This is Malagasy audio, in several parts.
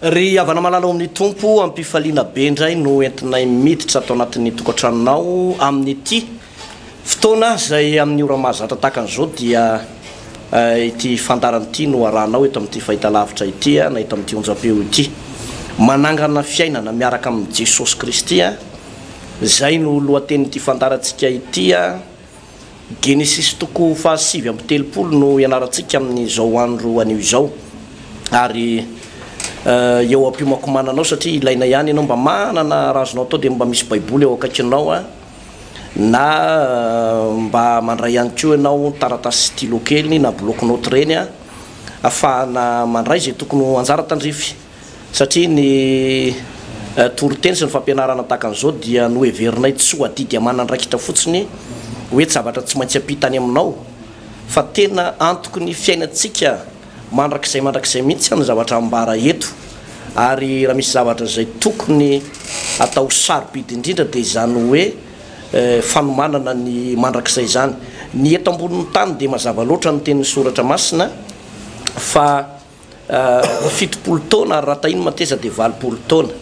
ry avana malalao amin'ny tompo ampifaliana be indray no entinay miditra atao anatin'ny tokantranonao amin'ny ity fotoana zay amin'ny ora mahazatra tahaka an'izao dia ity fandaran'ity no arahanao eto amin'ity fahitalavitra ity na eto amin'ity onjam-peo ity manangana fiainana miaraka amin'ny Jesosy Kristy zay no lohateny'ity fandarantsika ity Genesis toko fahasivy amby telopolo no ianarantsika amin'izao andro anio izao ary eo ampiomakomananao satria ilaina ihany ianao mba manana razonao atao dia mba misy baiboly eo akaikinao na mba mandray ihany koa ianao taratasy stylo kely na bloc note reny ahafahana mandray zay tokony anjara tandrify satria ny toroteny sy ny fampianarana tahaka an'izao dia no heverinay tsy ho adidy amanandraikitra fotsiny hoe tsy zavatra tsy maintsy ampitany aminao fa tena antoky ny fiainantsika mandrakizay mihitsy ny zavatra ambara eto ary raha misy zavatra zay tokony atao sarobidy indrindra dia izany hoe fanomanana ny mandrakizay zany ny eto ambonin'ny tany dia mazava loatra ny tenin'ny soratra masina fa 70 taona ary raha tahiny mateza dia 20 taona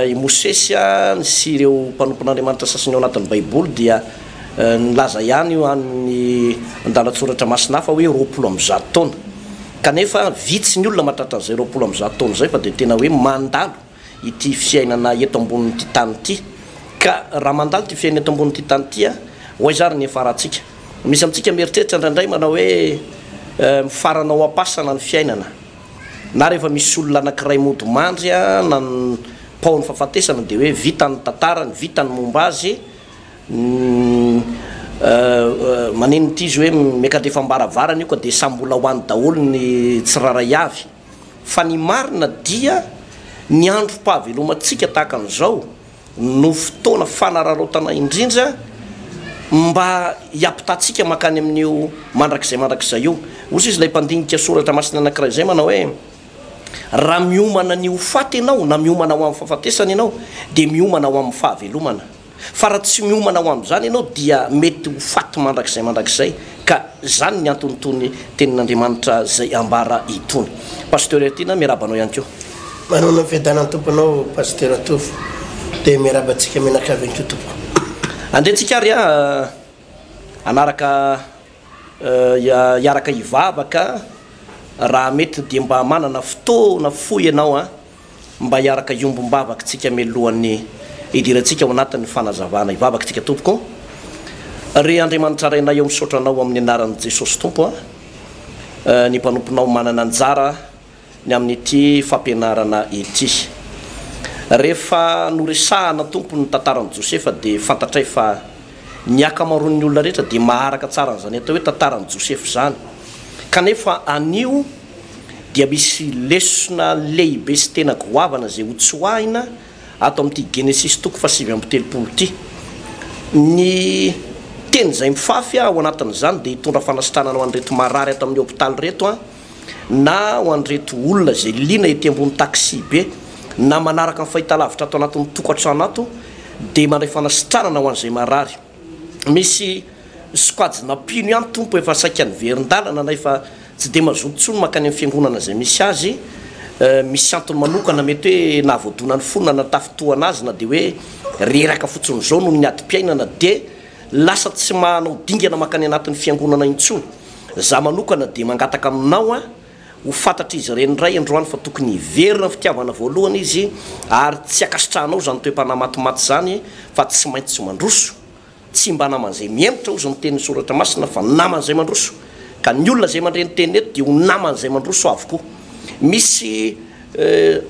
i Mosesy sy ireo mpanompon'Andriamanitra sasany ao anatin'ny baiboly dia nilaza ihany io amin'ny andalatsoratra masina fa hoe 20 taona kanefa vitsy ny olona mahatratra an'izay 20 taona zay fa dia tena hoe mandalo ity fiainana eto ambonin'ity tany ity ka raha mandalo ity fiainana eto ambonin'ity tany ity hoaizary ny efaratsika misy amintsika mieritreritra indraindray manao hoe mifaranao am-pasana ny fiainana na rehefa misy olona anankiray mody mandry na ny paony fahafatesana dia hoe vita ny tantarany vita ny momba azy maneno ity izy hoe mekadrefa ambaravarana io ka dia sambola hoany daholo ny tsiraray avy fa ny marina dia ny androm-pahavelomantsika tahaka an'izao no fotoana fanararaotana indrindra mba hiampitatsika makany amin'io mandrakizay io ozy izy ilay mpandinika soratra masina anankiray zay manao hoe raha miomana ny ho faty ianao na miomana ho amin'ny fahafatesana ianao dia miomana ho amin'ny fahavelomana fa raha tsy miomana ho amin'izany ianao dia mety ho faty mandrakizay ka zany ny antonotony tenin'Andriamanitra zay ambara itony pasteur atina miarabanao ihany koa manana fiadanany tomponao pasteur Tofo dia miarabantsika menakavy ko tompo andrentsika ary anaraka iaraka ivavaka raha mety dia mba manana fotoana foy ianao mba hiaraka iombom-bavaka tsika melohan'ny idirantsika ao anatin'ny fanazavana ivavaka tsika tompoko ry Andriamanitra rainay eo misotranao amin'ny anaran'i Jesosy tompo ny mpanomponao manana anjara ny amin'ity fampianarana ity rehefa noresahana tompo ny tantaran'i Josefa dia fantatray fa ny akamaroan'ny olona rehetra dia maharaka tsara n'izany atao hoe tantaran'i Josefa zany kanefa anio dia misy lesona lehibe sy tena goavana zay ho tsoahina ato amin'ity Genesis toko fahasivy amby telopolo ity ny teny zay mifafy ao anatin'izany dia hitondra fanasitranana ho an'reto marary ato amin'ny hôpitaly reto na ho an'reto olona zay lina ety ambony taxi be na manaraka ny fahitalavitra ato anatin'ny tokantrano ato dia mandray fanasitranana ho an'izay marary misy sokajina pino ihany tompo efa saika ny verin-dalana nefa tsy dia mazoto tsony makany amin'ny fiangonana zay misy azy misy antony manokana mety hoe nahavoadonany fonina na tafitohana azy na dia hoe reraka fotsiny zao noho ny ady-piainana dia lasa tsy manao dingana makany anatin'ny fiangonana intsony za manokana dia mangataka aminao ho fantatra izy renindray androany fa tokony hiverina fitiavana voalohany izy ary tsy akasitranao zany toe-panahy matimaty zany fa tsy maintsy mandroso tsy mba naman'izay miembotra ozy ny tenin'ny soratra masina fa naman'izay mandroso ka ny olona zay mandreny teny eto dia ho naman'izay mandroso avokoa misy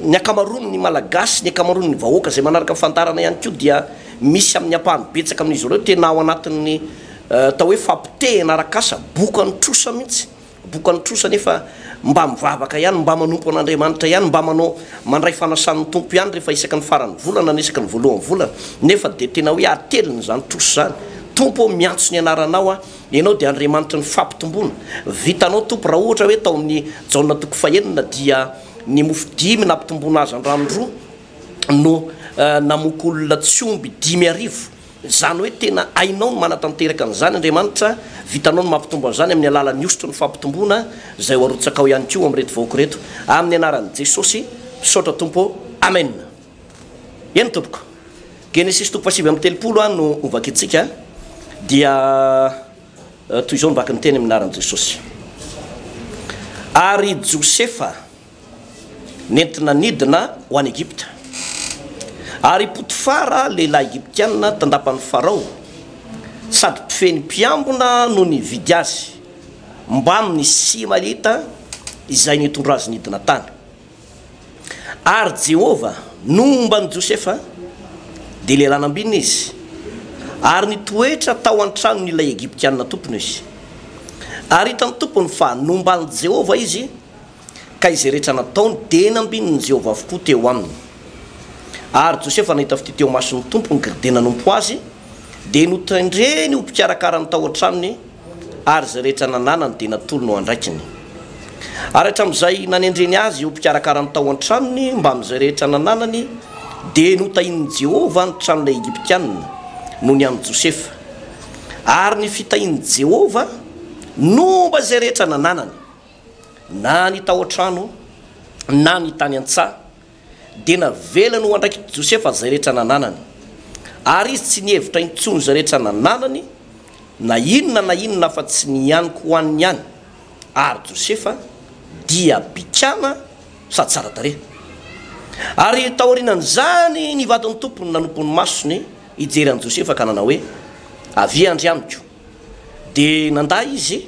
ny akamaroany ny malagasy ny akamaroany ny vahoaka zay manaraka fantarana ihany koa dia misy amin'ny ampahany betsaka amin'izy ireo tena ao anatin'ny atao hoe fampitehana arakasa bokany trosa mihitsy bokany trosa nefa mba mivavaka ihany mba manompo an'Andriamanitra ihany mba manao mandray fanasan'ny tompo ihany rehefa isaky ny farany volana na isaky ny voalohany volana nefa dia tena hoe ateliny zany troso zany tompo miantso ny anaranao ianao dia Andriamanitra ny fampitomboana vitanao tompo raha ohatra hoe tao amin'ny jaona toko fahenina dia ny mofo 5 nampitomboana azy andranodroa no namoko olona tsy omby 10,000 zany hoe tena ainao no manatanteraka an'izany Andriamanitra vitanao no mampitombo an'izany amin'ny alalan'ny osotro ny fampitomboana zay ho arotsakao ihany koa amin'reto vahoaka reto amin'ny anaran'i Jesosy misaotra tompo amen. Eny tompoko Genesis toko fasivy amin'ny telopolo no ovakitsika dia toy izao mbaky ny teny amin'ny anaran'i Jesosy. Ary Josefa nentina nidina ho any Egypta. Ary Potifara lehilahy Egyptianina tandapan'ny Farao sady mpifeny mpiambona no nividy azy mba amin'ny sy malita izay nitondra azy nidina tany. Ary Jehova nomba ny Josefa dia lehilahy nambinina izy ary nitoetra tao an-tranon'ilay Egyptianina tompony izy. Ary hitan'ny tompony fa nomban'i Jehova izy ka izay rehetra nataony dia nambininy Jehova avokoa teo aminy. Ary Josefa nahita fity teo mason'ny tompony dia nanompo azy dia notendreny ho mpikarakarany tao an-tranony ary izay rehetra nananany dia natolo no andraikiny. Ary hatramin'izay nanendreny azy ho mpikarakarany tao an-tranony mba amin'izay rehetra nananany dia notahin'i Jehova ny tranon'ilay Egyptianina noho ny amin'ny Josefa. Ary ny fitahin'i Jehova nomba izay rehetra nananany na ny tao an-trano na ny tany an-tsaha dia navelany ho andraiki Josefa izay rehetra nananany. Ary izy tsy nihevitra intsony izay rehetra nananany na inona fa tsy nianiko ho aniny ihany. Ary Josefa dia bikana sady tsara tarehy. Ary taorianan'izany ny vadin'ny tompony nanompony masony hijery an'i Josefa ka nanao hoe avy andry amiko. Dia nanday izy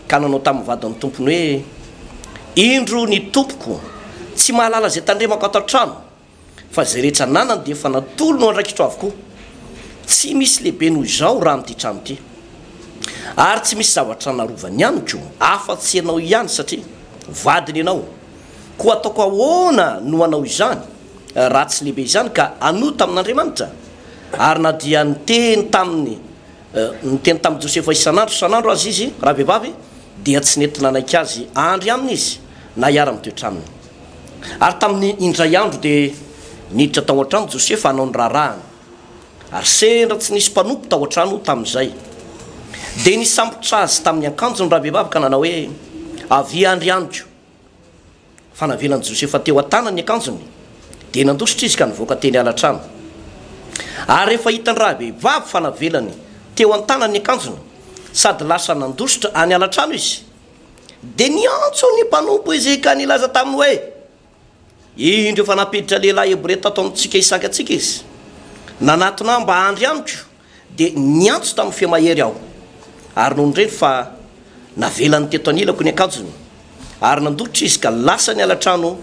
ka nanao tamin'ny vadin'ny tompony hoe indro ny tompoko tsy mahalala izay tandremako ato an-trano fa izay rehetra nanany dia efa natolo no andraikitro avokoa. Tsy misy lehibe noho izao raha amin'ity trano ity. Ary tsy misy zavatra narovany amiko afa-tsy ianao ihany satria vadiny ianao. Koa ataoko ahoana no anao izany raha tsy lehibe izany ka anota amin'Andriamanitra. Ary na dia niteny tamin'ny Josefa isan'andro azy izy raha vehivavy dia tsy nentina nanaiky azy andry aminy izy na hiara mitoetra aminy. Ary tamin'ny indray andro dia niditra tao an-trano Josefa hanao ny raharaany. Ary sendra tsy nisy mpanompo tao an-trano tamin'izay dia nisambotra azy tamin'ny akanjony raha vehivavy ka nanao hoe avy andry amiko. Fa navelany Josefa teo an-tanany ny akanjony dia nandositra izy ka nivoaka teny ala-trano. Ary rehefa hitany raha vehivavy fa navelany teo an-tanany ny akanjony sady lasa nandositra any ala-trano izy dia niantso ny mpanompo izy ka nilaza taminy hoe indro efa napiditra lehilahy Hebreo tato amintsika Isaka atsika izy nanatona mba andry amiko dia niantso tamin'ny fiamahery aho. Ary noho nireny fa navelany teto anilako ny akanjony ary nandositra izy ka lasa ny ala-trano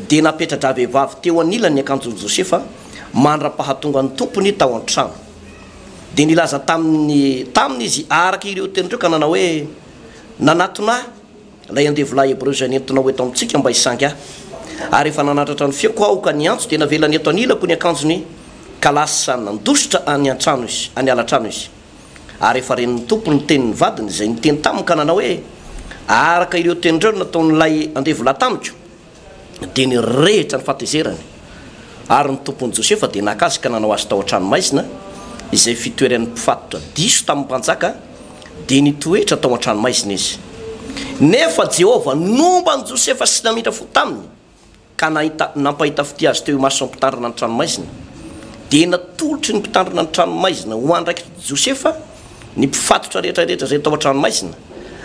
dia napetratra vehivavy teo anilany ny akanjon'i Josefa mandra-pahatonga ny tompony tao an-trano. Dia nilaza taminy izy araka ireo tenindreo ka nanao hoe nanatona lay andevolahy Hebreo izay nentinao eto amintsika mba hisangy ahy. Ary efa nanandratra ny fiako aho ka niantso dia navelany eto anilako ny akanjony ka lasa nandositra any ala-trano izy. Ary efa reniny tompony tenin'ny vadiny izay niteny taminy ka nanao hoe araka ireo tenindreo nataon'ilay andevolahy tamiko dia nirehitra ny fahatezerany. Ary ny tompon'i Josefa dia naka azy ka nanao azy tao an-tranomaizina izay fitoeran'ny mpifatotra diso tamin'ny mpanjaka dia nitoetra tao an-tranomaizina izy. Nefa Jehova nomba ny Josefa sy namindra fo taminy ka nampahita fity azy teo imason'ny mpitandrina ny tranomaizina dia natolotry ny mpitandrina ny tranomaizina ho andraiki Josefa ny mpifatotra rehetrarehetra izay tao an-tranomaizina.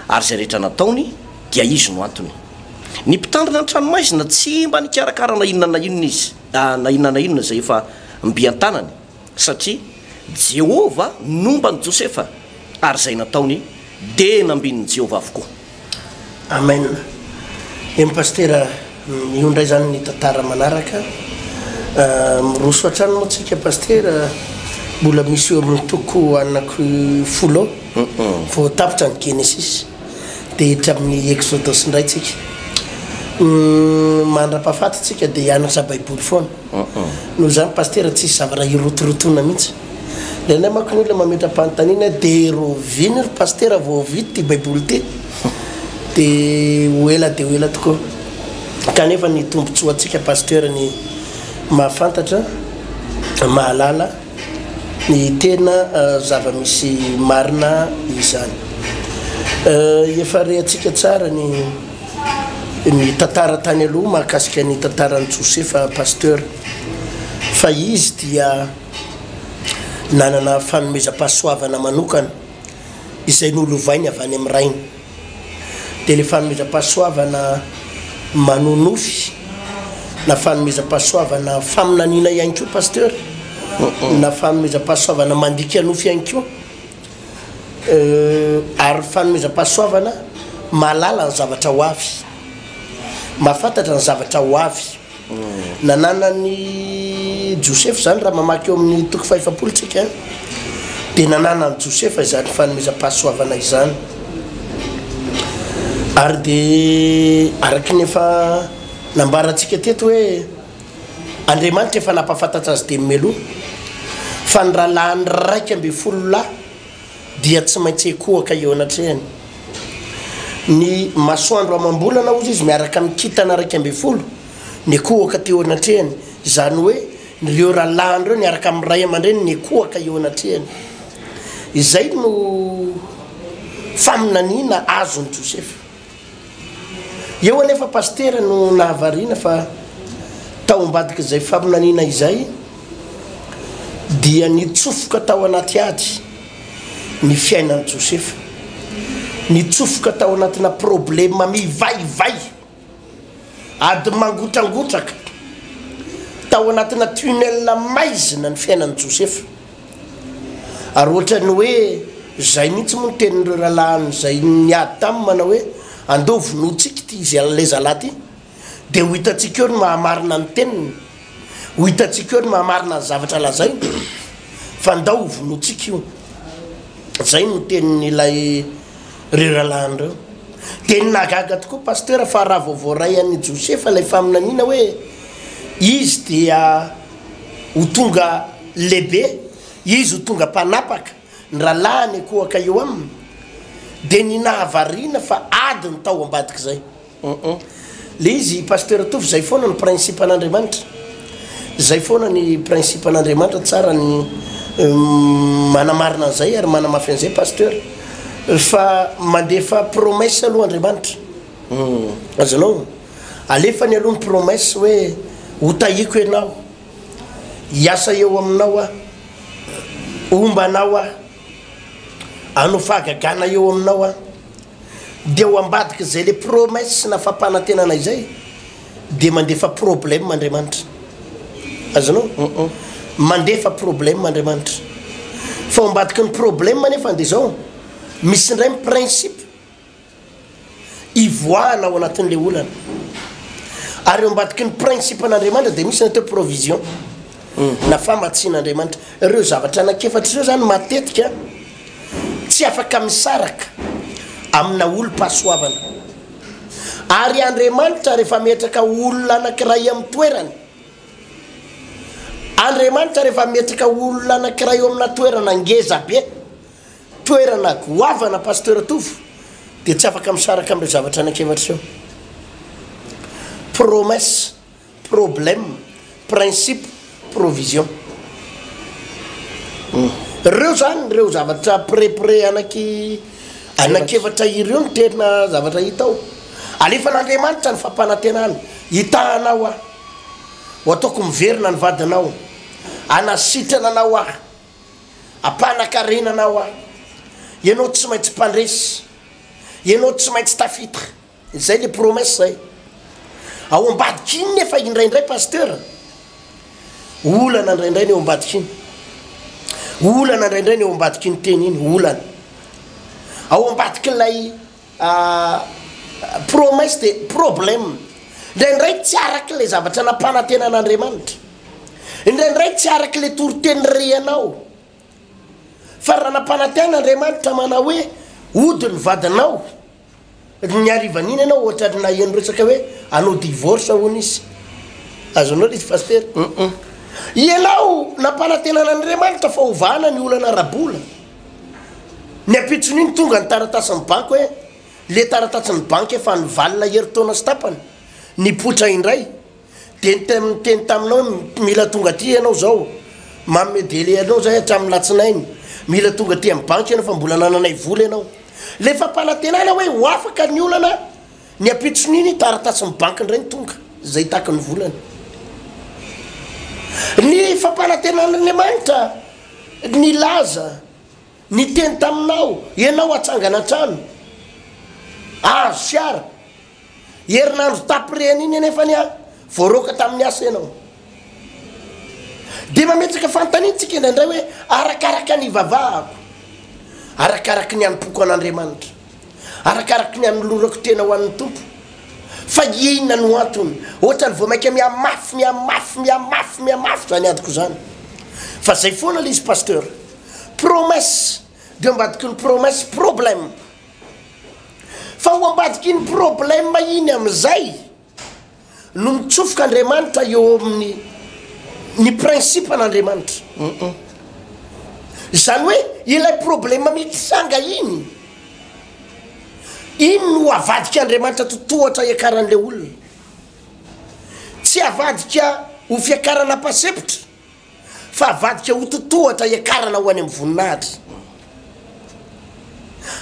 Ary izay rehetra nataony dia izy no antony. Ny mpitandrina ny tranomaizina tsy mba nikarakara na inona na inona izay efa mbian-tanany satria Jehova nomba ny Josefa ary izay nataony dia nambininy Jehova avokoa. Amen. Pasteur io ndray zany ny tantara manaraka miroso an-trano moa tsika pasteur mbola misy eo amin'ny toko anaky folo vao tapitra ny Genesis dia hitra amin'ny Exodus ndray tsika mandra-pahafaty dia hianatra baiboly foana. Noho zany pasteur tsisy zavatra irotorotoana mihitsy. Lena manko ny olona mametra-panontaniana dia roviny pasteur vao vity ty baiboly ty dia ho ela tokoa. Kanefa ny tombontsoa antsika pasteur ny mahafantatra mahalala ny tena zava-misy marina izany. Efa rehantsika tsara ny ny tantara tany aloha mahakasika ny tantarany Josefa pasteur fa izy dia nanana fanomezam-pahasoavana manokana izay nolovainy avy any amin'ny rainy dia le fanomezam-pahasoavana manonofy na fanomezam-pahasoavana faminaniana ihany koa pasteur na fanomezam-pahasoavana mandika nofy ihany koa ary fanomezam-pahasoavana malala ny zavatra ho avy mahafantatra ny zavatra ho avy nananany Josefa zany raha mamaky eo amin'ny toko fahefampolotsika dia nananany Josefa izany fanomezam-pahasoavana izany ary dia araky ny efa nambarantsika teto hoe Andriamanitra efa nampafantatra azy dia meloa fa ny rahalahany 12 lahy dia tsy maintsy ekohaka eo anatrehany ny masoandro amam-bolana ozy izy miaraka mikitana 12 ny ekohaka teo anatrehany zany hoe ireo rahalahany ireo niaraka amin'ny ray aman-dreny ny ekohaka eo anatrehany izay no faminaniana azony Josefa eo anefa pasteur no nahavariana fa tao ambadika izay faminaniana izay dia nitsofoka tao anaty ady ny fiainan'i Josefa nitsofoka tao anatina problema mivaivay ady mangotragotraka tao anatina tunnel maizina ny fiainan'i Josefa ary ohatrany hoe zay mihitsy moa tenin'ireo rahalahany zay niady taminy manao hoe andao vonotsika ty izy le zalahy ty dia ho hitantsika eo ny mahamarina ny teniny ho hitantsika eo ny mahamarina ny zavatra lazainy fa andao vonotsika io zay no tenin'ilay reo rahalahany reo dia nagaga tokoa pasteur fa raha vaovao an'i Josefa lay faminaniana hoe izy dia ho tonga lehibe izy ho tonga mpanapaka ny rahalahany ekohaka eo aminy dia ny nahavariana fa ady ny tao ambadika zay le izy pasteur tovy zay foana ny principe an'Andriamanitra zay foana ny principe an'Andriamanitra tsara ny manamarina an'izay ary manamafy an'izay pasteur fa mandefa promesse aloha Andriamanitra azanao alefany aloha ny promesse hoe ho tahiko ianao hiasa eo aminao a ombanao a anao fahagagana eo aminao a dia ho ambadika zay le promesse na fampanantenana izay dia mandefa problème Andriamanitra azanao mandefa problème Andriamanitra fa ambadika ny problème nefa dia zao misy ndray principe ivoahana ao anatin'le olana ary ambadika ny principe an'Andriamanitra dia misy natao provision na famatsian'Andriamanitra ireo zavatra anakefatra ireo zany matetika tsy afaka misaraka amina olo-pahasoavana ary Andriamanitra rehefa metraka olona anankiray amin'ny toerany Andriamanitra rehefa metraka olona anankiray eo amina toerana ngeza be toerana goavana pasteur tovy dia tsy afaka misaraka amin'ireo zavatra anakefatra eo promesse problème principe provision reo zany reo zavatra prépre anakefatra ireo ny tena zavatra hitao alefa n'Andriamanitra ny fampanantenana hitahanao a ho ataoko miverina ny vadinao anasitrana anao a ampanakarena anao a ianao tsy maintsy mpandresy ianao tsy maintsy tafitra zay le promesse zay ao ambadika iny nefa indraindray pasteur olana indraindray ny eo ambadika iny olana indraindray ny eo ambadika iny teny iny olana ao ambadika ilay promesse de problème indraindray tsy araky le zavatra nampanantenan'Andriamanitra indraindray tsy araky le toroteny reanao fa raha nampanantenan'Andriamanitra manao hoe ody ny vadinao ny arivan'iny ianao ohatra na eno resaka hoe anao divorce hono izy azonao le izy pasteur ianao nampanantenan'Andriamanitra fa ovana ny olana rabola ny apitson'iny tonga ny taratasy ny banky hoe le taratasy ny banky efa ny valina heritaona sy tapany ny potra indray dia teny taminao mila tonga ty ianao zao mamedele anao zay hatramin'ny latsinainy mila tonga ty amin'ny banky ianao fa mbola nananay vola ianao le fampanantenana hoe ho afaka ny olana ny apitson'iny taratasy ny banky ndray ny tonga zay taky ny volany ny fampanantenan'Andriamanitra ny laza ny teny taminao ianao atsangana trano azo siara herinandro tapireny iny anefa ny voaroka tamin'ny asa ianao de mametsaka fantanintsika indraindray hoe arakaraka ny vavahako arakaraka ny anompoko an'Andriamanitra arakaraka ny anolorako tena ho an'ny tompo fa inona no antony ohatra ny voamaika miamafy zany adiko zany fa zay foana le izy pasteur promesse de ambadiky ny promesse problème fa ho ambadiky ny problème iny am'izay no mitsofoka Andriamanitra eo amin'ny ny principe an'Andriamanitra zany hoe ilay problème mitsanga iny no avadika Andriamanitra totohatra iakaran'le olona tsy avadika ho fiakarana pasepitra fa avadika ho totohatra iakarana ho any amin'ny voninahitra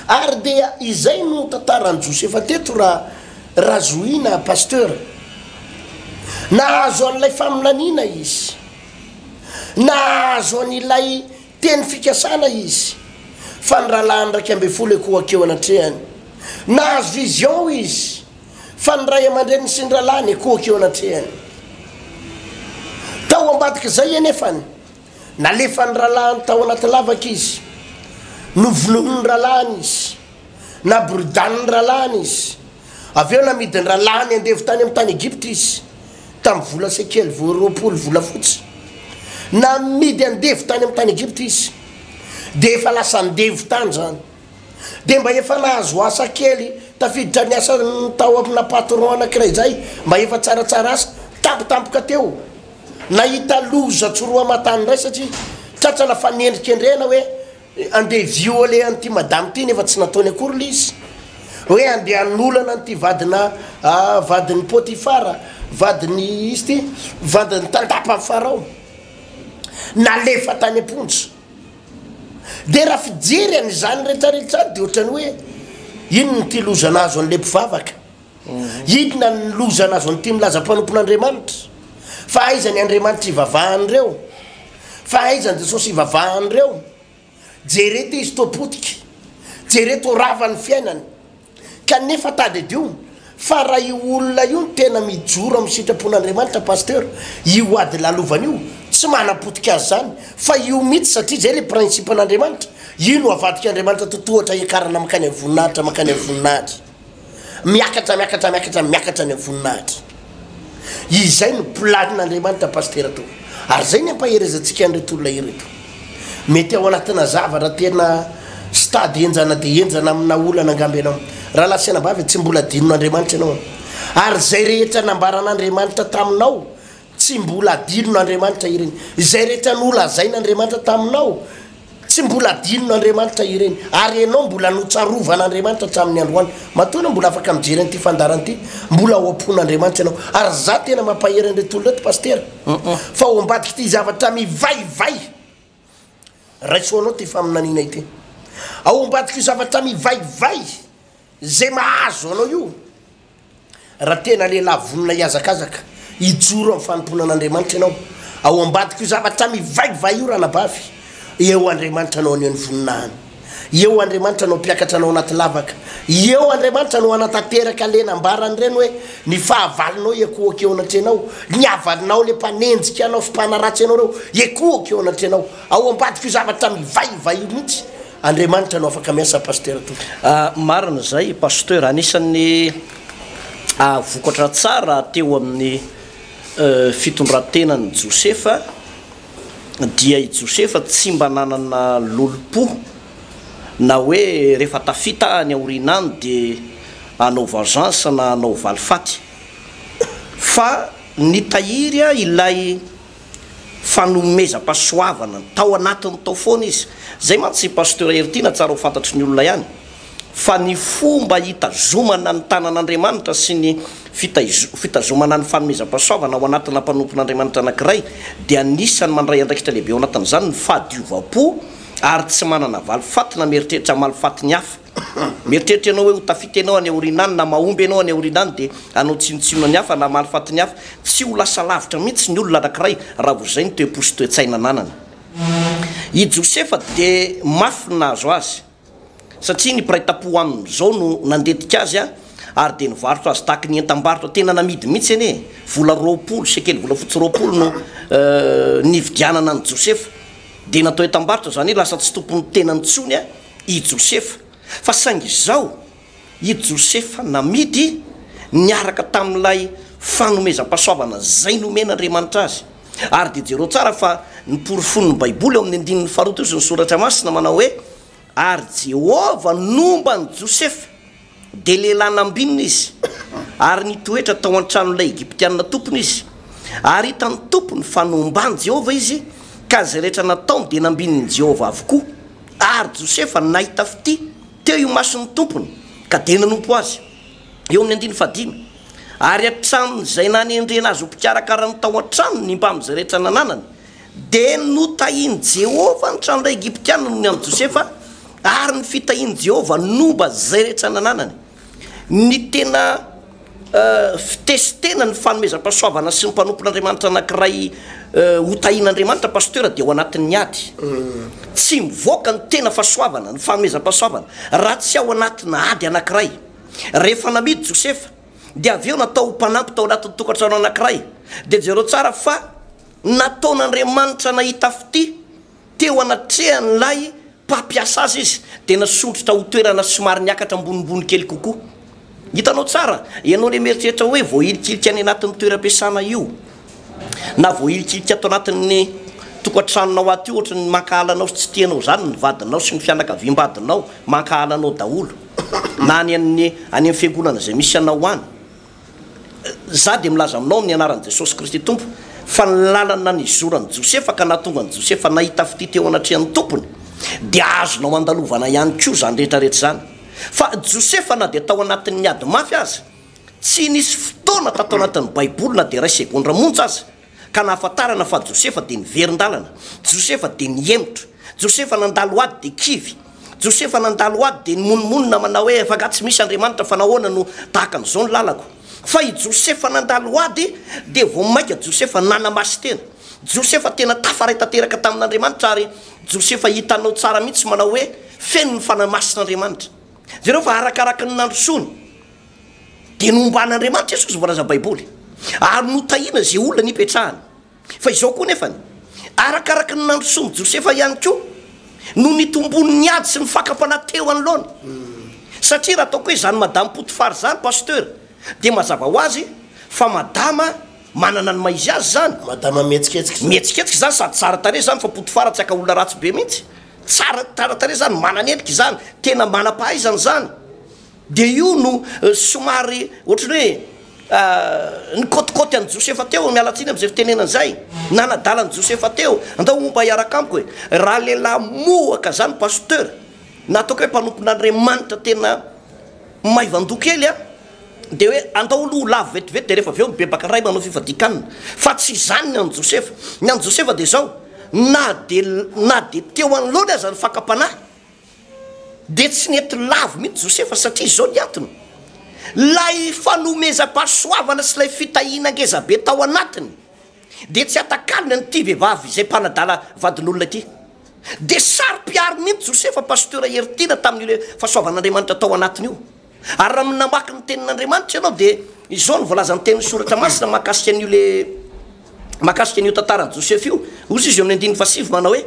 ary dia izay no tantarany Josefa teto raha zoina pasteur nahazo an'ilay faminaniana izy nahazo an'ilay teny fikasana izy fa ny rahalahany raiky amby folo ekoakeo anatrehany nahazo vision izy fa ny ray aman-dreny sy ny rahalahany ekoakeo anatrehany tao ambadika zay anefany nalefa ny rahalahany tao anaty lavaka izy novonohony rahalahany izy na brodany rahalahany izy avy eo namidiny rahalahany andevo tany amin'ny tany Egypte izy tamin'ny vola sekely voaroapolo vola fotsy na midy andevo tany amin'ny tany Egypte izy de efa lasa andevo tany zany de mba efa nahazo asa kely tafiditra ny asa tao amina patron anankiray zay mba efa tsaratsara asa tampotampoka teo nahita loza tsoroa matany ray satria tratrana fa nendrika andrena hoe andeha vio ale an'ity madame ty nefa tsy nataony akory le izy hoe andeha an'olana an'ity vadina vadiny Potifara vadiny izy ty vadiny tandapa amin'ny farao nalefa tany amponja de raha fijery an'izany rehetrarehetra de ohatrany hoe inona ty loza nazo an'le mpivavaka inona ny loza nazo an'ity milaza mpanompon'Andriamanitra fa aizany Andriamanitra ivavahan'ireo fa aizany Jesosy ivavahan'ireo jereto izy topotika jereto ravany fiainany kanefa tady dio fa raha io olona io tena mijoro amin'ny sitrapon'Andriamanitra pasteur io ady lalovany io tsy manapotika azy zany fa io mitsy satria zay le principe an'Andriamanitra io no avadika Andriamanitra totohatra iakarana makany amin'ny voninahitra makany amin'ny voninahitra miakatra ny amin'ny voninahitra izay no planin'Andriamanitra pasteur to ary zay ny ampaherezantsika an'ireto olona ireto mety ao anatina zavatra tena stady enjana de enjana amina olana angamby ianao raha lasianabavy tsy mbola adinon'Andriamanitra ianao ary zay rehetra nambaran'Andriamanitra taminao tsy mbola adinon'Andriamanitra ireny izay rehetra nolazain'Andriamanitra taminao tsy mbola adinon'Andriamanitra ireny ary ianao mbola notsarovan'Andriamanitra hatramin'ny androany matoana mbola afaka mijery an'ity fandaran'ity mbola ho ampon'Andriamanitra ianao ary za tena mampahery an'ireto olona reto pasteur fa ho ambadiky ty zavatra mivaivay raisoanao ty faminanina ity ao ambadiky io zavatra mivaivay zay mahazo anao io raha tena lehilahy vonona iazakazaka ijoro amin'ny fanomponan'Andriamanitra ianao ao ambadiky io zavatra mivaivay io raha nabavy eo Andriamanitra anao anio ny voninahany eo Andriamanitra anao mpiakatra anao anaty lavaka eo Andriamanitra anao anatanteraka lena ambarany reny hoe ny fahavalinao ekoakeo anatrenao ny avalinao le mpanenjika anao sy mpanaratsy anao reo ekoakeo anatrenao ao ambadiky io zavatra mivaivay io mihitsy Andriamanitra anao afaka miasa pasteur to marina zay pasteur anisan'ny vokatra tsara teo amin'ny fitondrantenan'ny Josefa dia i Josefa tsy mba nanana lolopo na hoe rehefa tafita any aorinany de anao vengeance na anao valifaty fa nitahiry ilay fanomezam-pahasoavana tao anatiny tao foana izy zay mantsy pasteur Ertina tsara ho fantatry ny olona ihany fa ny fomba hitazomana ny tanan'Andriamanitra sy ny fitazomana ny fanomezam-pahasoavana ao anatina mpanompon'Andriamanitra anankiray dia anisany mandray andraikitra lehibe ao anatin'izany ny fahadiovam-po ary tsy manana valifaty na mieritreritra malifaty ny hafa mieritreritra anao hoe ho tafity anao any orinany na mahomby anao any orinany de anao tsinotsinona ny hafa na malifatiny hafa tsy ho lasa lavitra mihitsy ny olona anankiray raha vo zay ny toe-posy toe-tsaina nanany i Josefa de mafy nahazo azy satria ny piraita-po amin'izao no nandetika azy ary de nivarotra azy tahaky ny entam-barotra tena namidy mihitsy anie vola 20 sekely vola fotsy 20 no nividianana ny Josefa de natao entam-barotra zany lasa tsy tompony tena nitsony i Josefa fa saingy izao i Josefa namidy niaraka tamin'ilay fanomezam-pahasoavana zay nomen'Andriamanitra azy ary de jereo tsara fa ny porofon'ny baiboly eo amin'ny andininy faharoa sy ny soratra masina manao hoe ary Jehova nomba ny Josefa de lehilahy nambinina izy ary nitoetra tao an-tranon'ilay Egyptianina tompony izy ary hitany tompony fanombany Jehova izy ka zay rehetra nataony de nambininy Jehova avokoa ary Josefa nahita fity teo io mason'ny tompony ka de nanompo azy eo amin'ny andiny fadimy ary atramin'izay nanendrena azy ho mpikarakara ny tao an-tranony ny mba am'izay rehetra nananany de notahiny Jehova ny tranon'ilay Egyptianina noho ny an'i Josefa ary ny fitahiny Jehova nomba zay rehetra nananany ny tena fitesitena ny fanomezam-pahasoavana sy ny mpanompon'Andriamanitra anankiray ho tahin'Andriamanitra pasteur de ao anatin'ny ady tsy mivoaka ny tena fahasoavana ny fanomezam-pahasoavana raha tsy ao anatina ady anankiray rehefa namidy Josefa de aveo natao mpanampy tao anatin'ny tokantrano anankiray de jereo tsara fa nataon'Andriamanitra nahita fity teo anatrehan'lay mpampiasa azy izy de nasondrotra ho toerana somary niakatra ambonimbony kely kokoa hitanao tsara ianao le mieritreritra hoe voahilikilika any anatin'ny toeram-piasana io na voahilikilika ato anatin'ny tokantranonao aty ohatra ny mankahalanao sy tsy tianao zany ny vadinao sy ny fianakaviam-badinao mankahalanao daholo na any amin'ny fiangonana zay misy anao any za de milaza aminao amin'ny anaran'i Jesosy Kristy tompo fa ny lalana nizorany Josefa ka nahatonga ny Josefa nahita fity teo anatrehan'ny tompony de azonao andalovana ihany koa zany rehetrarehetra zany fa Josefa na de tao anatin'ny ady mafy azy tsy nisy fotoana tatao anatin'ny baiboly na de ray segondra monja azy ka nahafantarana fa Josefa de niverin-dalana Josefa de niemitra Josefa nandalo ady de kivy Josefa nandalo ady de nimonmonina manao hoe fa tsy misy Andriamanitra fa nahoana no tahaka an'izao ny lalako fa i Josefa nandalo ady de vo maika Josefa nanamasy tena Josefa tena tafaray tanteraka tamin'Andriamanitra ary Josefa hitanao tsara mihitsy manao hoe feno ny fanamasin'Andriamanitra jereo fa arakaraka ny nandrosony de nomban'Andriamanitra Jesosy voalaza baiboly ary notahina zay olona nipetrahany fa izao koa nefany arakaraka ny nandrosony Josefa ihany koa no nitombony ny ady sy ny fakam-panateo anoloany satria raha ataoko hoe zany madame Potifar zany pasteur de mazava ho azy fa madama manana ny maizy azy zany madama mihetsiketsika mihetsiketsika zany sady tsara tare zany fa Potifar tsy aka olona ratsy be mihitsy tsara tare zany mananendrika zany tena manam-pahaizany zany de io no somary ohatrany hoe ny kôtikôty an'i Josefa teo mialatsiny am'izay fitenenana zay nanadalan'i Josefa teo andao momba hiaraka amiko hoe raha lehilahy mohaka zany pasteur na ataoko hoe mpanompon'Andriamanitra tena maivandokely de hoe andao olo lavo vetivety de rehefa aveo mibebaka ray manao fifadikanina fa tsy zany ny an'i Josefa ny an'i Josefa de zao na de teo anoloany aza ny fakapanahy de tsy nety lavo mihitsy Josefa satria zao ny antony lay fanomezam-pahasoavana sy lay fitahina ngezabe tao anatiny de tsy atakalina nyty vehivavy zay mpanadala vadin'olona ty de sary-piary mihitsy Josefa pasteur heritina tamin'ile fahasoavan'Andriamanitra tao anatiny io ary raha namaky ny tenin'Andriamanitra ianao de izao ny voalaza ny tenin'ny soratra masina mahakasika an'io le mahakasika an'io tantaran'i Josefa io ozy izy eo amin'ny andiny fasivy manao hoe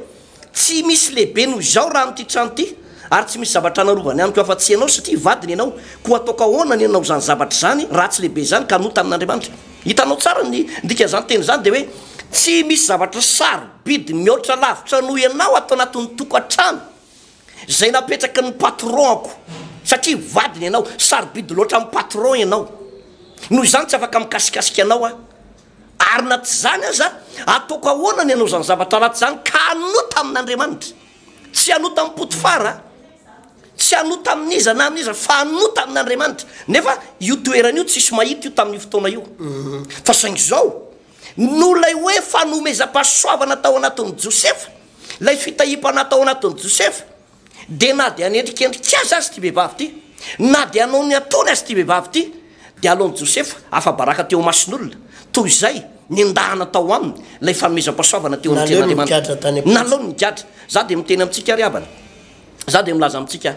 tsy misy lehibe noho izao raha n'ity trano ty ary tsy misy zavatra narovany amiko afa-tsy ianao satria vadiny ianao ko ataoko ahoana ianao zany zavatra zany raha tsy lehibe zany ka nota amin'Andriamanitra hitanao tsara ny ndika zany teny zany de hoe tsy misy zavatra sarobidy mihoatra lavitra noho ianao atao anatin'ny tokantrano zay napetraky ny patronko satria vadiny ianao sarobidy loatra amin'ny patron ianao noho izany tsy afaka mikasikasika anao ary na tsy zany aza ataoko ahoana ny ianao zany zavatra ratsy zany ka anota amin'Andriamanitra tsy anota amin'ny Potifar tsy anota amin'iza na amin'iza fa anota amin'Andriamanitra nefa io toerana io tsisy mahita io tamin'io fotoana io fa saingy zao no lay hoe fanomezam-pahasoavana tao anatin'ny Josefa lay fitahim-pana tao anatin'ny Josefa de na de anendrikendrika azy azy ty vehivavy ty na de anao ny ataony azy ty vehivavy ty de alony Josefa afa-baraka teo mason'olona toy izay nindahana tao aminy lay fanomezam-pasoavana teo amin'ny ten'Andriamanitra nalony nigadra za de miteny amintsika ry havana za de milaza amintsika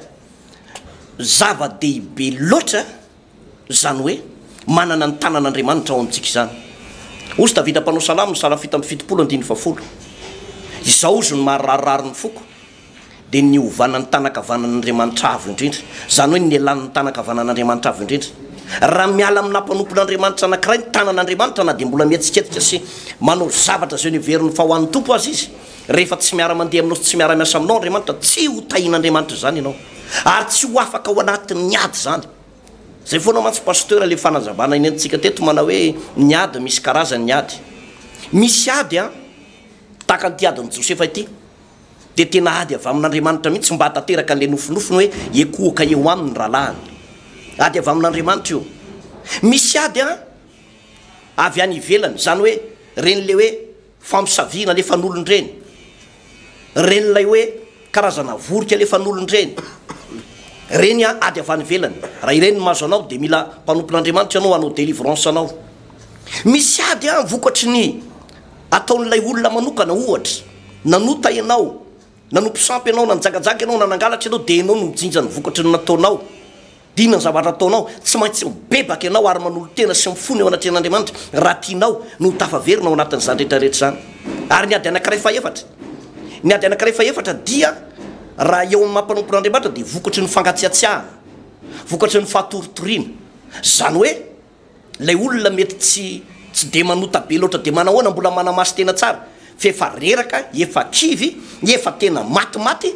zava-dehibe loatra zany hoe manana ny tanan'Andriamanitra ao amintsika izany ozy Davida mpanao salamo ny sala fito amby fitopolo andiny fafolo izao ozy ny mahararirary ny foko de ny ovanany tanakavanan'Andriamanitra avo indrindra zany hoe ny elan'ny tanakavanan'Andriamanitra avo indrindra raha miala amina mpanompon'Andriamanitra anankiray ny tanan'Andriamanitra na de mbola mietsiketsika sy manao zavatra zay ny veriny fa ho an'ny tompo azy izy rehefa tsy miara-mandeha aminao sy tsy miara-miasa aminao Andriamanitra tsy ho tahin'Andriamanitra zany ianao ary tsy ho afaka ao anatin'ny ady zany zay foana mantsy pasteur le fanazavana iny antsika teto mana hoe ny ady misy karazany ny ady misy ady a tahaka ny ty adiny Josefa ity de tena ady avy amin'Andriamanitra mihitsy mba hatateraka an'le nofinofiny hoe ekohoka eo aminy rahalaany ady avy amin'Andriamanitra io misy ady a avy any ivelany zany hoe reny le hoe famosavina le fan'olon-dreny reny lay hoe karazana vorika le fan'olon-dreny reny a ady avy any ivelany raha ireny mazo anao de mila mpanompon'Andriamanitra anao anao délivrance anao misy ady a vokatry ny ataon'lay olona manokana ohatra nanota ianao nanompisampy ianao nanjagajaga ianao nanangalatra ianao de ianao no mijinja ny vokatry ny nataonao dina ny zavatra ataonao tsy maintsy mibebaka ianao ary manolo tena sy mifony eo anatren'Andriamanitra raha tianao no tafaverina ao anatin'izany rehetrarehetra zany ary ny ady anankiray faefatra ny ady anankiray faefatra dia raha eo amin'ny mampanompon'Andriamanitra de vokatry ny fangatsiatsiahana vokatry ny fahatorotoriana zany hoe lay olona mety tsy de manota be loatra de manahoana mbola manamasy tena tsara fefa reraka efa kivy efa tena matimaty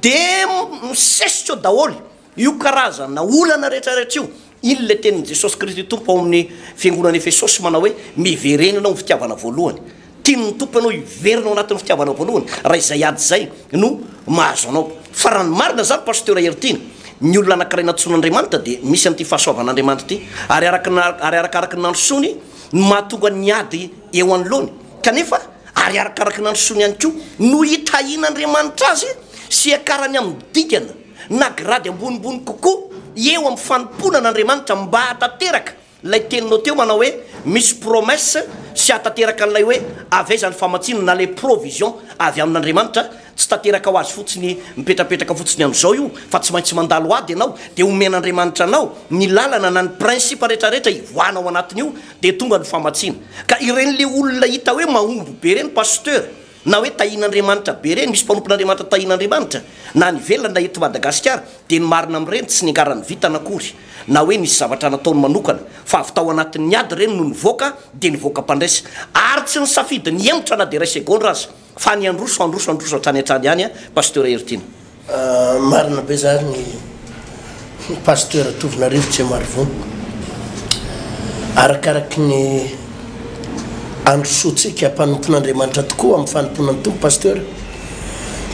de misesitra eo daholo io karazana olana rehetrarehetra io iny le tenin'i Jesosy Kristy tompo ao amin'ny fiangonana Efesosy manao hoe miverena anao ny fitiavana voalohany tiany tompo anao iverina ao anatin'ny fitiavana voalohany raha izay ady zay no mahazo anao fa raha ny marina zany pasteur Hertine ny olona anankiray natsoan'Andriamanitra de misy an'ity fahasoavan'Andriamanitra ity ary arakaraky ny nandrosony no mahatonga ny ady eo anoloany kanefa ary arakaraky ny nandrosony ihany koa no hitahian'Andriamanitra azy sy akarany amin'ny dikana na grady ambonimbony kokoa eo amin'ny fanomponan'Andriamanitra mba hatateraka lay teninao teo manao hoe misy promesse sy hatateraka an'lay hoe avezany famatsinana na le provision avy amin'Andriamanitra tsy tateraka ho azy fotsiny mipetrapetraka fotsiny am'izao io fa tsy maintsy mandalo ady ianao de omen'Andriamanitra anao ny lalana na ny principe rehetrarehetra ivoanao anatin'io de tonga ny famatsina ka ireny le olona hita hoe mahomby be reny pasteur na hoe tahin'Andriamanitra be reny misy mpanompon'Andriamanitra tahin'Andriamanitra na ny velona na eto Madagasikara de ny marina amin'ireny tsy niangarany vitana akory na hoe nisy zavatra nataony manokana fa avy tao anatin'ny ady reny no nivoaka de nivoaka mpandraisa ary tsy ny safidy ny emotra na de ray seconde azy fa ny androso hatrany hatrany ihany a pasteur Hertine marina be zany ny pasteur tovina rivotra marivony arakaraky ny androsotsika mpanompon'Andriamanitra tokoa amin'ny fanomponan'ny tompo pasteur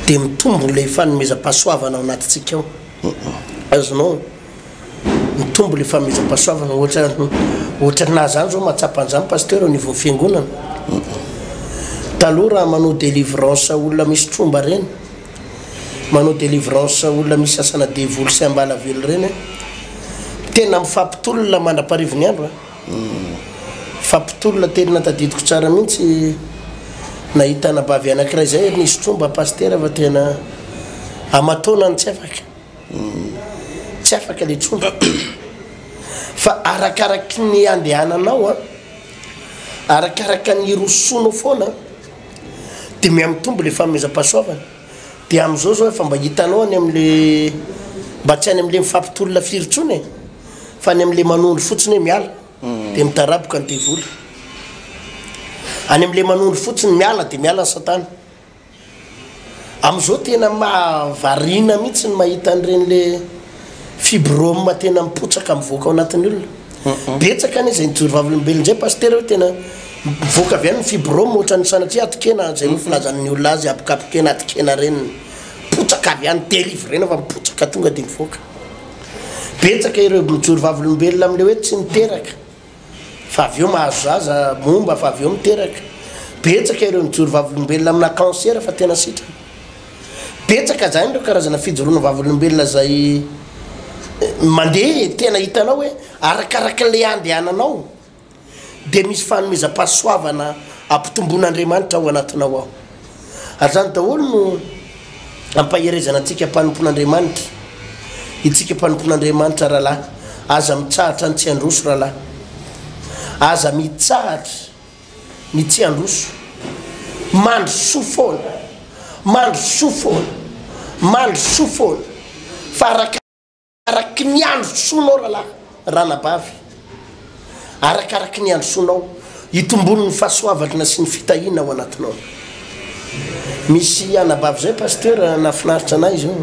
de mitombo le fanomezam-pahasoavana ao anatintsika ao azonao mitombo le fanomezam-pahasoavana ohatra na zany zao matsapan'izany pasteur au niveau fiangonana taloha raha manao délivrance olona misy tromba reny manao délivrance olona misy asana devoly sy ambalavelo reny tena mifampitolona mandra-parivony andro fampitolona tena tadidiko tsara mihitsy nahita nabavy anankiray zay nisy tromba pasteur fa tena amatonany tsy afaka le tromba fa arakaraky ny andehananao a arakaraky ny rosoanao foana de miamitombo le fanomezam-pahasoavana de am'izao zao efa mba hitanao any am'le mba tsy any am'le mifampitolona firotsony fa any am'le manondro fotsiny hoe miala de mitaraboka ny devoly any am'le manondro fotsiny miala de miala ny satana am'izao tena mahavarina mihitsy ny mahita an'ireny le fibrome tena mipotsaka mivoaka ao anatin'ny olona betsaka any zay nijoro vavolombelona zay pasteur hoe tena mivoaka avy any ny fibrome ohatra ny sanatria atikena zay mifilazan'ny olona azy apokapokena atikena reny mipotsaka avy any délivrena fa mipotsaka tonga de mivoaka betsaka ireo mijoro vavolombelona am'le hoe tsy miteraka fa avy eo mahazo zaza momba fa avy eo miteraka betsaka ireo mijoro vavolombelona amina cancer fa tena sitrana betsaka zany reo karazana fijoroana vavolombelona zay mandeha tena hitanao hoe arakaraka le andehananao dia misy fanomezam-pahasoavana ampitomboan'Andriamanitra ao anatinao ao ary zany daholo no ampaherezana antsika mpanompon'Andriamanitra itsika mpanompon'Andriamanitra rahalahy aza mitsahatra ny tsy androso rahalahy aza mitsahatra ny tsy androso mandro soa foana mandro soa foana mandro soa foana fa arakaraky ny andro soanao rahalahy ranabavy arakaraky ny andro soanao hitombon'ny fahasoavana sy ny fitahiana ao anatinao misy anabavy zay pasteur nafinaritra anazy zao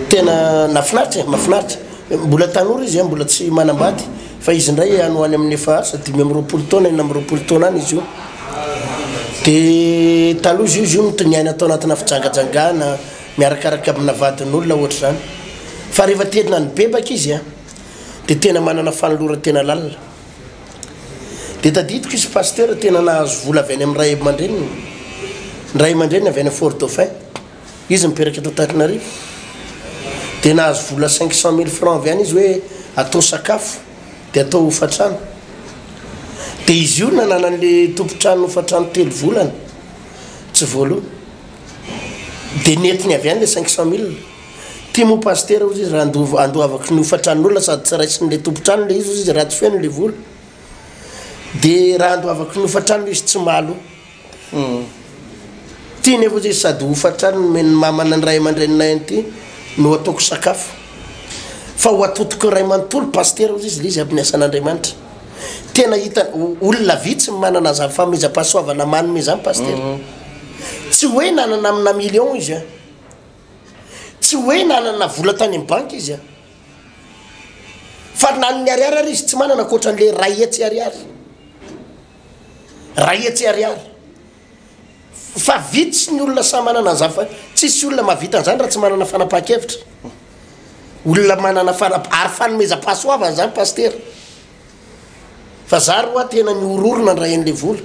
tena nafinaritra mafinaritra mbola tanora izy mbola tsy manambady fa izy ndray anoany amin'ny efa asa 5 taona 4 taona any izy io dia taloha izy io mitoniaina atao anatina fijangajangana miarakaraka amina vadin'olona ohatra zany fa rehefa tena ny bebaka izy dia tena manana fanolora tena lalina dia tadidiko izy pasteur tena nahazo vola avy any amin'ny ray aman-dreniny ny ray aman-dreniny avy any Fort Dauphin izy miperaka eto Antananarivo dia nahazo vola 500 000 francs avy any izy hoe atao sakafo dia atao hofatrano dia izy io nanana an'le tompotrano hofatrano 3 volana tsy voalohany dia netiny avy any le 500 000 tia mo pasteur ozy izy raha andohavako ny hofatran'olona sady tsy raisin'le tompotrano le izy izy raha tsy feno le vola dia raha andohavako ny hofatrano izy tsy malo tia nefa izy sady hofatrano meny mamana ny ray aman-drenina ity no ataoko sakafo fa ho atotoko ray manontolo pasteur ozy izy le izy amin'ny asan'Andriamanitra tena hita olona vitsy manana zany famezam-pahasoavana manome zany pasteur tsy hoe nanana amina million izy tsy hoe nanana vola tany amin'ny banky izy fa nanony ariary ary izy tsy manana koatran'le ray etsy ariary ray etsy ariary fa vitsy ny olona samy manana zany fa tsisy olona mahavita an'izany raha tsy manana fanapahan-kevitra olona manana ary fanomezam-pahasoavana zany pasteur fa za roa tena ny ororona ny rayen'le vola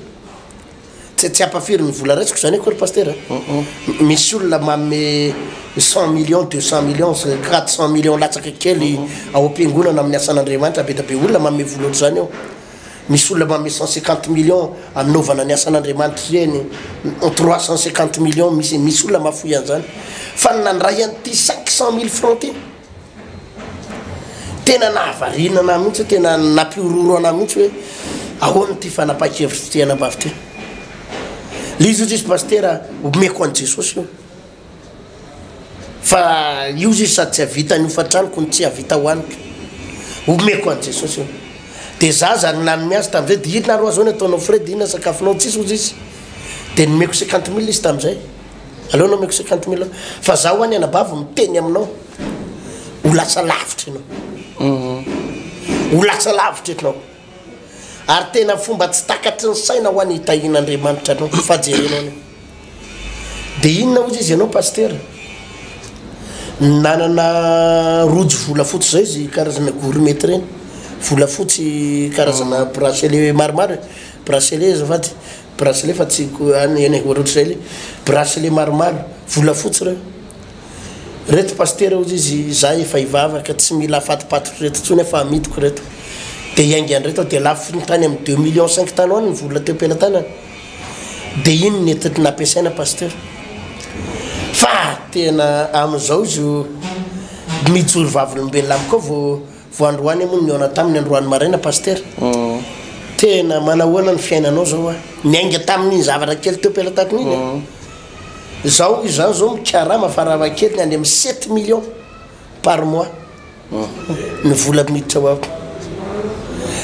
tsy ampafiry ny vola raisiko zany kory pasteur misy olona manome 100 millions 200 millions 400 millions latsaka kely ao am-piangonana amin'ny asan'Andriamanitra be tabe olona manome vola ohatr' zany eo misy olona manome 150 millions aminovana ny asan'Andriamanitra eny 350 millions misy olona mahafoy an'izany fa nandray an'ity 500 000 francs ty tena nahavarinana mihitsy tena nampiororo ana mihitsy hoe ahoana ty fanapahan-kevitra ty anabavy ty le izy izy pasteur omeko an' Jesosy io fa io izy sady tsy havita ny hofatranoko ny tsy havita hoaniko omeko an' Jesosy io dia za zany nanome azy tamin'izay dia inona ro azao ny ataonao frais dia inona sakafonao tsisy ozy izy dia nomeko 50 000 izy tamin'izay aleo nomeko 50 000 fa za ho any anabavy miteny aminao ho lasa lavitra ianao ho lasa lavitra ianao ary tena fomba tsy takatry ny saina ho any hitahian'Andriamanitra anao fajerenao ny dia inona ozy izy ianao pasteur nanana rojo volafotsy zay izy karazana gourmet reny volafotsy karazana bracelet maromaro bracelet zafady bracelet fa tsy any ohatrotra zay le bracelet maromaro volafotsy reo reto pasteur ozy izy za efa hivavaka tsy mila afatipatotro reto ntsony efa amidiko reto dia iaingany reto dia lafo ny tany amin'ny 2 millions 5 tany any ny vola teo am-pelantanana dia iny ny etity nampiasaina pasteur fa tena amin'izao izy mijoro vavolombelona amiko vo androany moa niona taminy androany maraina pasteur tena manahoana ny fiainanao zao a miainga tamin'iny zavatra kely teo am-pelantanana iny zao izy zany zao mikarama faravakely ny any amin'ny 7 millions par mois ny vola miditra ho aminy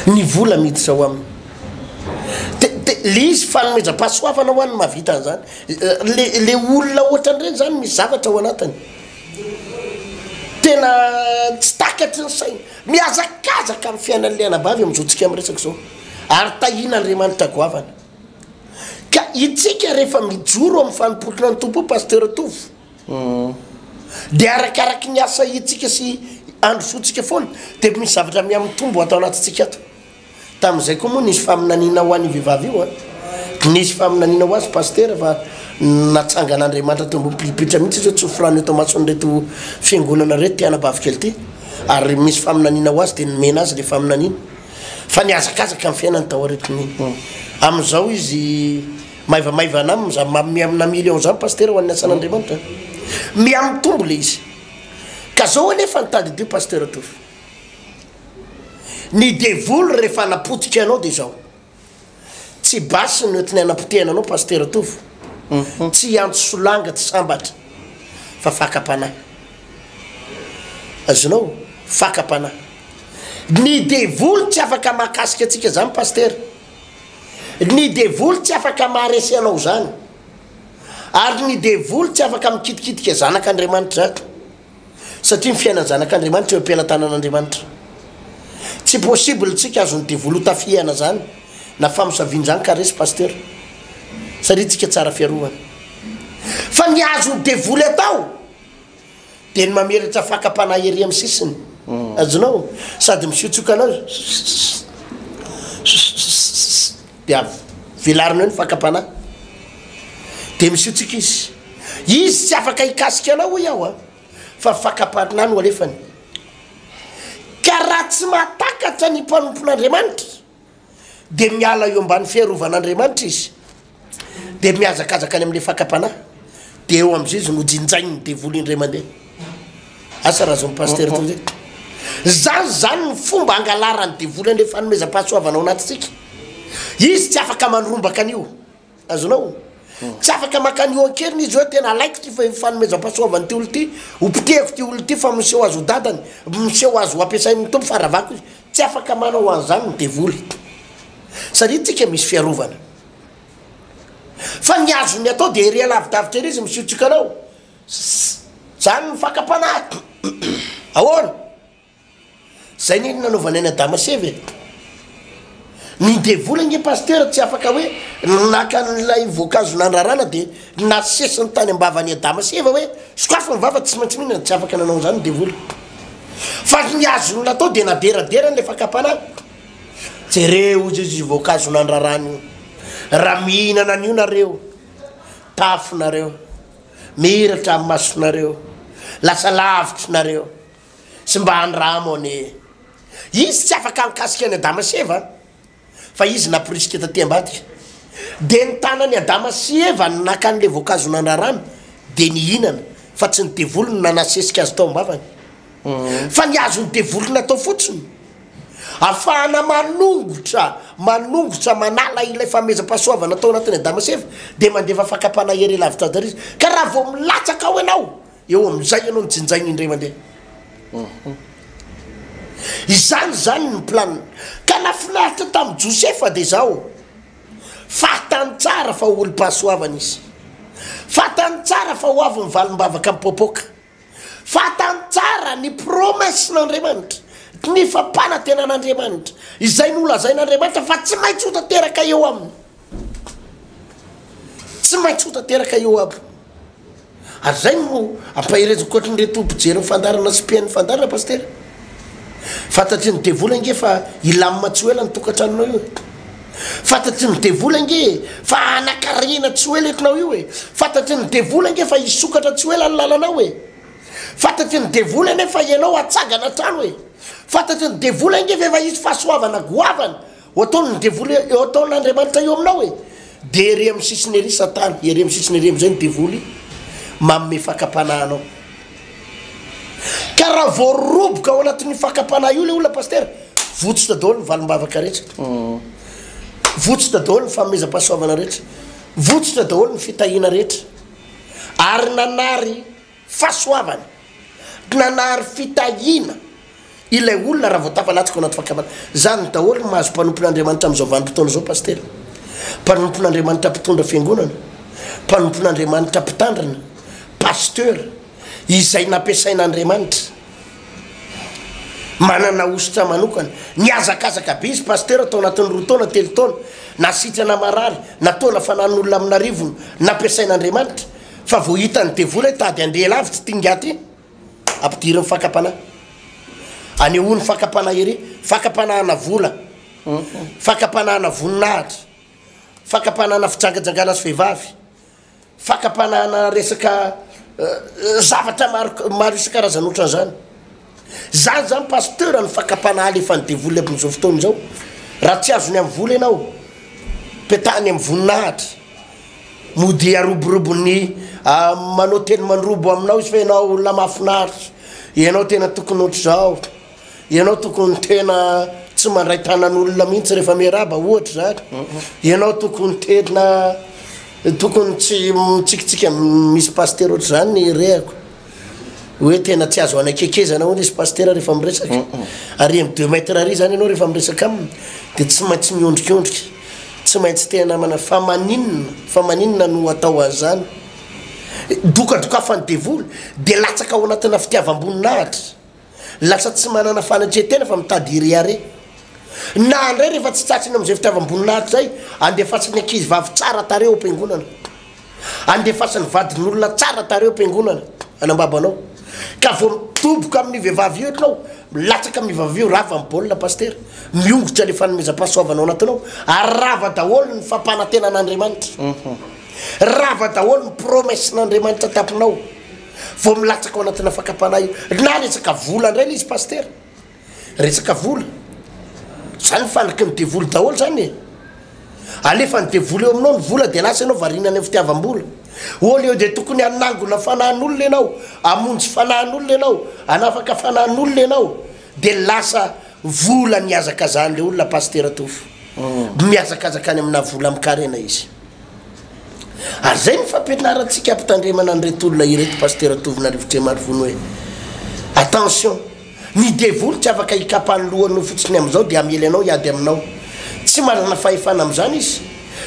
ny vola miditra ho aminy le izy fanomezam-pahasoavana ho any mahavita an'izany le olona ohatran'ireny zany misy zavatra ao anatiny tena tsy takatry ny saina miazakazaka amin'ny fiainan'le anabavy amin'izao tsika miresaka zao ary tahina Andriamanitra goavana ka itsika rehefa mijoro amin'ny fanompotoana ny tompo pasteur tovo dia arakaraky ny asa itsika sy androsotsika foana dia misy zavatra miami'ny tombo atao anatintsika ato tamin'izay koa moa nisy faminaniana ho an'ny vehivavy io nisy faminanina ho azy pasteur fa natsangan'Andriamanitra tombopilipitra mihitsy izy tsy furany eto mason'reto fiangonana reto tiana bavikely ty ary misy faminanina ho azy de nomena azy le faminanina fa niazakazaka amin'ny fiainany tao aretin'iny amin'izao izy maivamaivana aminy na million zany pasteur ho an'ny asan'Andriamanitra miamitombo le izy ka zao anefa nitady dio pasteur tofo ny devoly rehefa napotika anao de zao tsy basy ny oetiny anapotehana anao pasteur tofo tsy antso solanga tsy sambatra fa fakapanahy azonao fakapanahy ny devoly tsy afaka mahakasika atsika zany pasteur ny devoly tsy afaka maharesy anao zany ary ny devoly tsy afaka mikitikitika zanak'Andriamanitra zato satria ny fiainany zanak'Andriamanitra eo am-pelatanan'Andriamanitra tsy possible tsika azony devoly tafiana zany na famosaviany zany ka resy pasteur satria tsika tsara fiarovana fa ny azo ny devoly atao de ny mameritra fakapanahy ery amin'ny sisiny azonao sady misiotsoka anao de velarina eo ny fakapanahy de misiotsoka izy tsy afaka hikasika anao iaho fa fakapanahy no alefany ka raha tsy mahatakatra ny mpanompon'Andriamanitra de miala eo ambany fiarovan'Andriamanitra izy de miazakazaka any amin'le fakapanahy de eo am'izay izy nojinjainy ny devoly indray mandeha asa raha zao pasteur to zany zany ny fomba angalarany devoly an'le fanomezam-pahasoavana ao anatintsika izy tsy afaka manrombaka an'io azonao tsy afaka makan'io ankeriny izy hoe tena alaiko ty fanomezam-pahasoavany ty olo ty hopitehiko ty olo ty fa miseho azo dadany miseho azo ampiasainy mitombo faravako izy tsy afaka manao an'izany ny devoly satria tsika misy fiarovana fa ny azony atao de ery alavidavitra ery izy misiotsika anao zany ny fakapanahy ahoana zay niny nanaovana any Adamasevy ny devoly nge pasteur tsy afaka hoe naka n'ilay voankazo nandrarana de nasesiny tany ambavany Adamasevy hoe sokafa mivava tsy maintsy mihinana tsy afaka nanao zany devoly fa ny azony natao de naderaderany le fakapanahy jereo izy voankazo nandrarany raha mihinana an'io nareo tafonareo miratra amin'ny masonareo lasa lavitry nareo sy mba andramo ane izy tsy afaka mikasika any Adamasevy fa izy naporisika taty ambadika de ny tanany Adamasevy naka an'le voankazo nandrarany de nihinana fa tsy ny devoly no nanasesika azy tao ambavany fa ny azo ny devoly natao fotsiny afahana manongotra manala ilay famezam-pahasoavana atao anatin'ny Adamasevy de mandefa fakapanahy ery lavitra dary izy ka raha vao milatsaka ao ianao eo am'izay ianao nijinjainy indray mandeha izany ny planiny ka nafinaritra tamin'ny Josefa de zao fatany tsara fa olo-pahasoavana izy fatany tsara fa ho avy mivalim-bavaka mipopoka fatany tsara ny promesse n'Andriamanitra ny fampanantenan'Andriamanitra izay ny olazain'Andriamanitra fa tsy maintsy ho tanteraka eo aminy tsy maintsy ho tanteraka eo aby ary zay no ampahireziko ohatry ny reto mpijery fandarana sy mpihain'ny fandarana pasteur fantatry ny devoly ange fa ilamina tsy oela ny tokantranonao io fantatry ny devoly ange fa anakarena tsy oela etinao io fantatry ny devoly ange fa isokatra tsy oela ny lalanao fantatry ny devoly anefa ianao atsagana trano fantatry ny devoly ange fa efa izy fahasoavana goavana ho ataony ny devoly eo ataon'Andriamanitra eo aminao de ery amin'ny sisiny ery satana ery amin'ny sisiny ery am'izay ny devoly manome fakapanahanao ka raha voaroboka ao anatin'ny fakapanahy io le olona pasteur votsy daholo ny valim-bavaka rehetra votsy daholo ny famezam-pahasoavana rehetra votsy daholo ny fitahina rehetra ary nanary fahasoavana nanary fitahina ilay olona raha voatafalatsika ao anaty fakapanahy zany daholo ny mahazo mpanompon'Andriamanitra am'izao vanim-potoana zao pasteur mpanompon'Andriamanitra mpitondra fiangonana mpanompon'Andriamanitra mpitandrina pasteur izay nampiasain'Andriamanitra manana ositra manokana niazakazaka be izy pasteur atao anatin'ny 2 taona 3 taona nasitrana marary nataona fanan'olona amina rivony nampiasain'Andriamanitra fa vao hitany devoly tady andeha lavitra tingaty ampidiriny fakapanahy anehoany fakapanahy ery fakapanahana vola fakapanahana voninahitra fakapanana fijangajangana sy vehivavy fakapanana resaka zavatra maro isan-karazany ohatran'izany zany zany pasteur ny fakapana alefa ny devoly amin'izao fotoana izao raha tsy azony amin'ny voly ianao petahany amin'ny voninahitra mody aroborobony manao teny manrobo aminao izy fa ianao olona mahafinaritra ianao tena tokony ohatr'izao ianao tokony tena tsy mandray tanan'olona mihitsy rehefa miaraba ohatra zany ianao tokony tena tokony tsy mitsikitsika misy pasteur ohatr' zany ny rehako hoe tena tsy azo anakekezana hoy izy pasteur rehefa miresaka ary amin'ny 2 mètres ary zany ianao rehefa miresaka aminy dia tsy maintsy miondrikondrika tsy maintsy tena mana famaninina no atao an'izany dokadokafany devoly dia latsaka ao anatina fitiavam-boninahitra lasa tsy manana fanatretena fa mitady ireare na andray rehefa tsy tsatriny amin'izay fitiavam-boninahitra zay andefatsiny ankizy vavy tsara tareo am-piangonana andefasany vadin'olona tsara tareo am-piangonana anambabanao ka vo mitoboka amin'ny vehivavy io ianao milatsaka amin'ny vehivavy io rava amin'ny baolina pasteur miongotra le fanomezam-pahasoavanao anatinao ary rava daholo ny fampanantenan'Andriamanitra rava daholo ny promessin'Andriamanitra tapinao vo milatsaka ao anatina fakapana io na resaka vola indray le izy pasteur resaka vola zany fanaky ny devoly daholo zany alefa ny devoly eo aminao ny vola dia lasa ianao variana any amin'ny fitiavam-bola olo eo dia tokony anangona fanahin'olona ianao amonjy fanahin'olona ianao anafaka fanahin'olona ianao dia lasa vola miazaka zany le olona pasteur tofo miazakazaka any amina vola mikarena izy ary zay ny fampianarantsika ampitandremana an'ireto olona ireto pasteur tovina rivotra marivony hoe attention ny devoly tsy afaka hikapany lohany fotsiny amin'izao dia amiely anao hiady aminao tsy manana fahefana amin'izany izy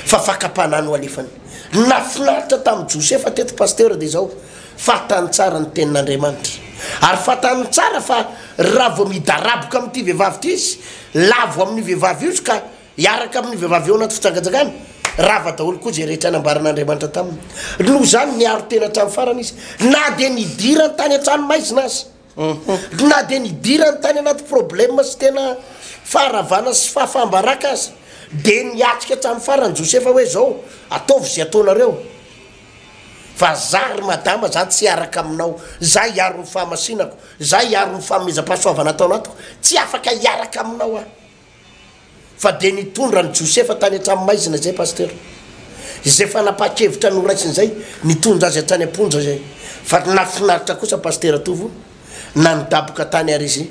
fa fakapanano alefany nafinaritra tamin'ny Josefa teto pasteur dia zao fatany tsara ny tenin'Andriamanitra ary fatany tsara fa raha vo midaraboka amin'ity vehivavy ity izy lavo amin'ny vehivavy io ka hiaraka amin'ny vehivavy eo anaty fitsangajangana rava daholo koa zay rehetra nambaran'Andriamanitra taminy no zany niaro tena hatrany farany izy na dia nidirany tany an-trano maizina azy na dia nidirany tany anaty problème sy tena faharavana sy fahafambaraka azy dia niatrika hatramin'ny farany Josefa hoe zao ataovy zay ataonareo fa zary madama za tsy hiaraka aminao za hiaro ny fahamasinako za hiaro ny fanomezam-pahasoavana atao anatiko tsy afaka hiaraka aminao ah fa dia nitondra ny Josefa tany hatramin'ny maizina zay pasteur izay fanapa-kevitra noraisiny zay nitondra azy hatrany amponja zay fa nafinaritra kosa pasteur tovo na nidaboka tany ary izy